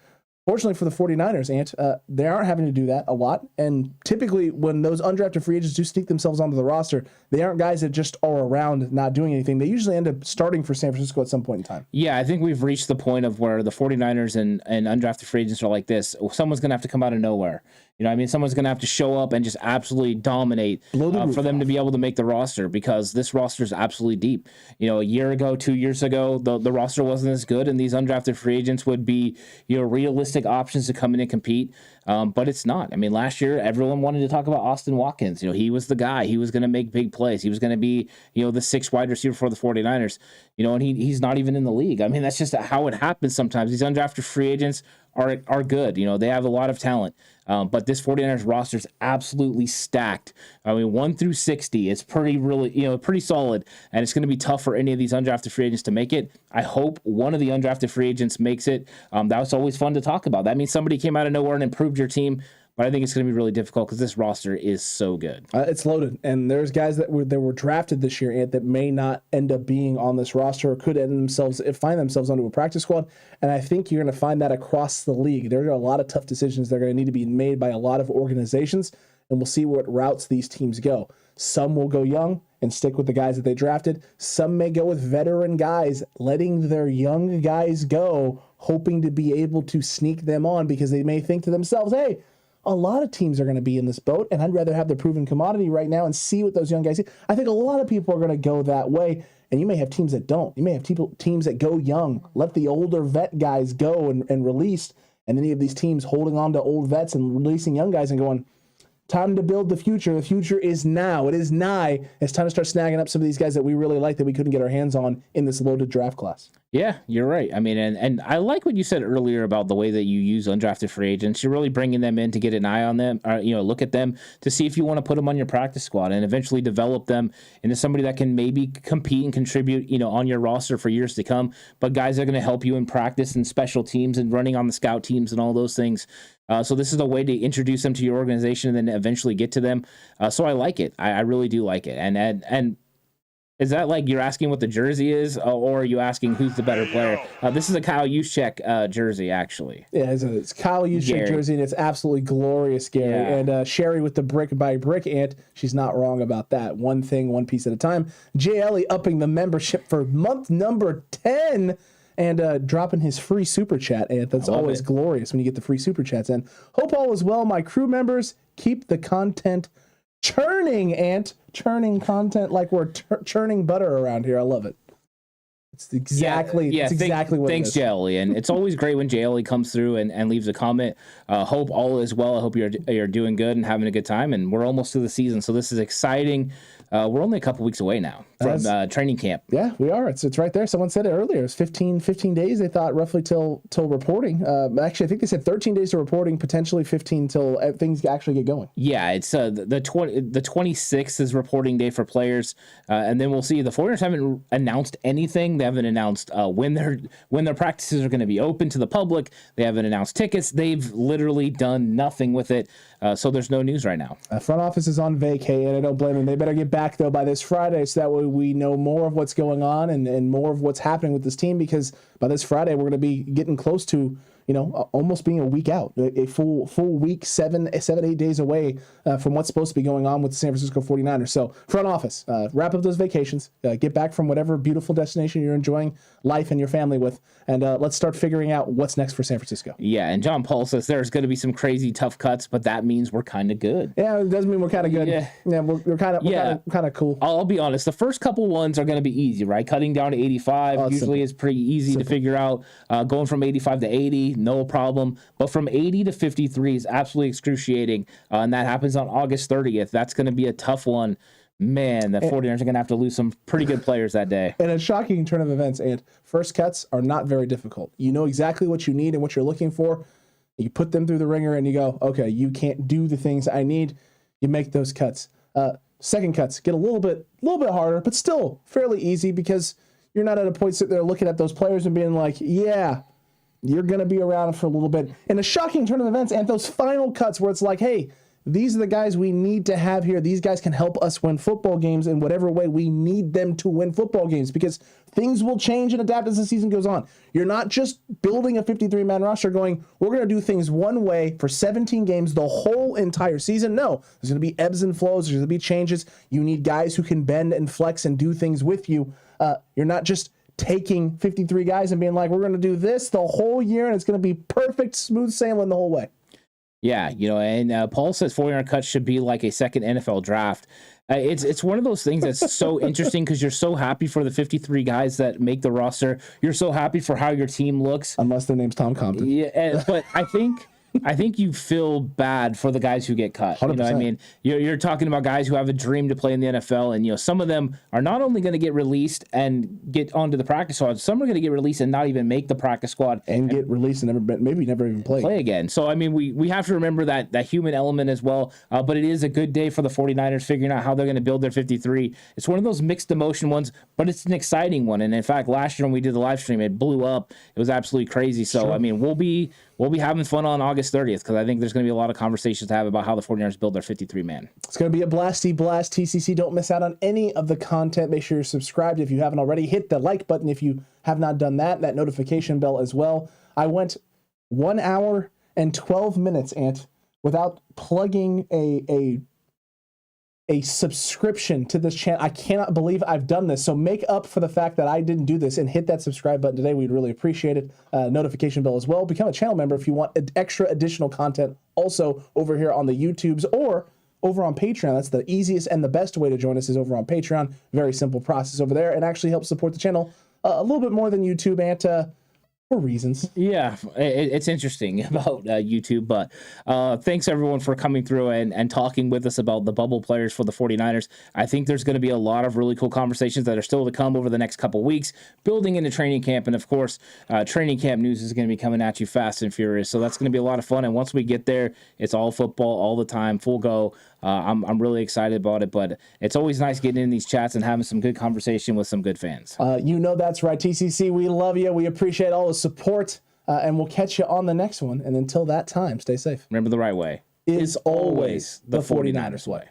Fortunately for the 49ers, Ant, they aren't having to do that a lot. And typically when those undrafted free agents do sneak themselves onto the roster, they aren't guys that just are around not doing anything. They usually end up starting for San Francisco at some point in time. Yeah, I think we've reached the point of where the 49ers and undrafted free agents are like this. Someone's going to have to come out of nowhere. You know what I mean? Someone's going to have to show up and just absolutely dominate for them to be able to make the roster, because this roster is absolutely deep. A year ago, 2 years ago, the roster wasn't as good, and these undrafted free agents would be realistic options to come in and compete. But it's not. I mean, last year, everyone wanted to talk about Austin Watkins. He was the guy. He was going to make big plays. He was going to be, the 6th wide receiver for the 49ers. And he's not even in the league. I mean, that's just how it happens sometimes. These undrafted free agents are good. They have a lot of talent. But this 49ers roster is absolutely stacked. I mean, 1 through 60 is pretty solid, and it's going to be tough for any of these undrafted free agents to make it. I hope one of the undrafted free agents makes it. That was always fun to talk about. That means somebody came out of nowhere and improved your team. But I think it's going to be really difficult because this roster is so good. It's loaded, and there's guys that were drafted this year, Ant, that may not end up being on this roster or could find themselves onto a practice squad. And I think you're going to find that across the league. There are a lot of tough decisions that are going to need to be made by a lot of organizations, and we'll see what routes these teams go. Some will go young and stick with the guys that they drafted. Some may go with veteran guys, letting their young guys go, hoping to be able to sneak them on because they may think to themselves, hey, a lot of teams are going to be in this boat, and I'd rather have the proven commodity right now and see what those young guys do. I think a lot of people are going to go that way, and you may have teams that don't. You may have teams that go young, let the older vet guys go and release, and then you have these teams holding on to old vets and releasing young guys and going, time to build the future. The future is now. It is nigh. It's time to start snagging up some of these guys that we really like that we couldn't get our hands on in this loaded draft class. Yeah, you're right. I mean, and I like what you said earlier about the way that you use undrafted free agents. You're really bringing them in to get an eye on them, or, look at them to see if you want to put them on your practice squad and eventually develop them into somebody that can maybe compete and contribute, on your roster for years to come. But guys are going to help you in practice and special teams and running on the scout teams and all those things. So this is a way to introduce them to your organization and then eventually get to them. So I like it. I really do like it. And is that like you're asking what the jersey is, or are you asking who's the better player? This is a Kyle Juszczyk jersey, actually. Yeah, it's Kyle Juszczyk jersey, and it's absolutely glorious, Gary. Yeah. And Sherry with the brick by brick ant, she's not wrong about that. One thing, one piece at a time. J. Ellie upping the membership for month number 10 and dropping his free super chat, Ant. That's always glorious when you get the free super chats. And hope all is well, my crew members. Keep the content churning, Ant. Churning content like we're churning butter around here. I love it. It's exactly what it is. Thanks, JLE. And it's always great when JLE comes through and leaves a comment. Hope all is well. I hope you're doing good and having a good time. And we're almost to the season, so this is exciting. We're only a couple weeks away now from training camp. Yeah, we are. It's right there. Someone said it earlier. It's 15 days, they thought, roughly till reporting. Actually, I think they said 13 days to reporting, potentially 15 till things actually get going. Yeah, it's the 26th is reporting day for players, and then we'll see. The 49ers haven't announced anything. They haven't announced when their practices are going to be open to the public. They haven't announced tickets. They've literally done nothing with it. So there's no news right now. Front office is on vacay, and I don't blame them. They better get back, though, by this Friday, so that way we know more of what's going on and more of what's happening with this team, because by this Friday, we're going to be getting close to, almost being a week out, a full week, 8 days away from what's supposed to be going on with the San Francisco 49ers. So front office, wrap up those vacations, get back from whatever beautiful destination you're enjoying life and your family with, and let's start figuring out what's next for San Francisco. Yeah, and John Paul says there's going to be some crazy tough cuts, but that means we're kind of good. Yeah, it does mean we're kind of good. Yeah, we're kind of cool. I'll be honest. The first couple ones are going to be easy, right? Cutting down to 85 usually is pretty easy to figure out. Going from 85 to 80, no problem. But from 80 to 53 is absolutely excruciating, and that happens on August 30th. That's going to be a tough one. Man, the 49ers are going to have to lose some pretty good players that day. And a shocking turn of events, and first cuts are not very difficult. You know exactly what you need and what you're looking for. You put them through the ringer and you go, okay, you can't do the things I need. You make those cuts. Second cuts get a little bit harder, but still fairly easy, because you're not at a point sitting there looking at those players and being like, yeah, you're going to be around for a little bit. And a shocking turn of events, and those final cuts where it's like, hey, these are the guys we need to have here. These guys can help us win football games in whatever way we need them to win football games, because things will change and adapt as the season goes on. You're not just building a 53-man roster going, we're going to do things one way for 17 games the whole entire season. No, there's going to be ebbs and flows. There's going to be changes. You need guys who can bend and flex and do things with you. You're not just taking 53 guys and being like, we're going to do this the whole year and it's going to be perfect, smooth sailing the whole way. Yeah, and Paul says 49er cuts should be like a second NFL draft. It's one of those things that's so interesting, because you're so happy for the 53 guys that make the roster. You're so happy for how your team looks. Unless their name's Tom Compton. Yeah, but I think you feel bad for the guys who get cut. 100%. You know what I mean? You're talking about guys who have a dream to play in the NFL, and some of them are not only going to get released and get onto the practice squad, some are going to get released and not even make the practice squad and get released and maybe never even play again. So I mean, we have to remember that human element as well. But it is a good day for the 49ers figuring out how they're going to build their 53. It's one of those mixed emotion ones, but it's an exciting one. And in fact, last year when we did the live stream, it blew up. It was absolutely crazy. So sure. I mean, we'll be having fun on August 30th, because I think there's going to be a lot of conversations to have about how the 49ers build their 53-man. It's going to be a blasty blast. TCC, don't miss out on any of the content. Make sure you're subscribed if you haven't already. Hit the like button if you have not done that notification bell as well. I went 1 hour and 12 minutes, Ant, without plugging a a subscription to this channel. I cannot believe I've done this. So make up for the fact that I didn't do this and hit that subscribe button today. We'd really appreciate it. Notification bell as well. Become a channel member if you want extra additional content also over here on the YouTubes or over on Patreon. That's the easiest and the best way to join us is over on Patreon. Very simple process over there and actually helps support the channel a little bit more than YouTube and for reasons. Yeah, it's interesting about YouTube, but thanks everyone for coming through and talking with us about the bubble players for the 49ers. I think there's going to be a lot of really cool conversations that are still to come over the next couple weeks, building into training camp. And of course, training camp news is going to be coming at you fast and furious. So that's going to be a lot of fun. And once we get there, it's all football all the time, full go. I'm really excited about it, but it's always nice getting in these chats and having some good conversation with some good fans. That's right, TCC. We love you. We appreciate all the support, and we'll catch you on the next one. And until that time, stay safe. Remember, the right way is always the 49ers way.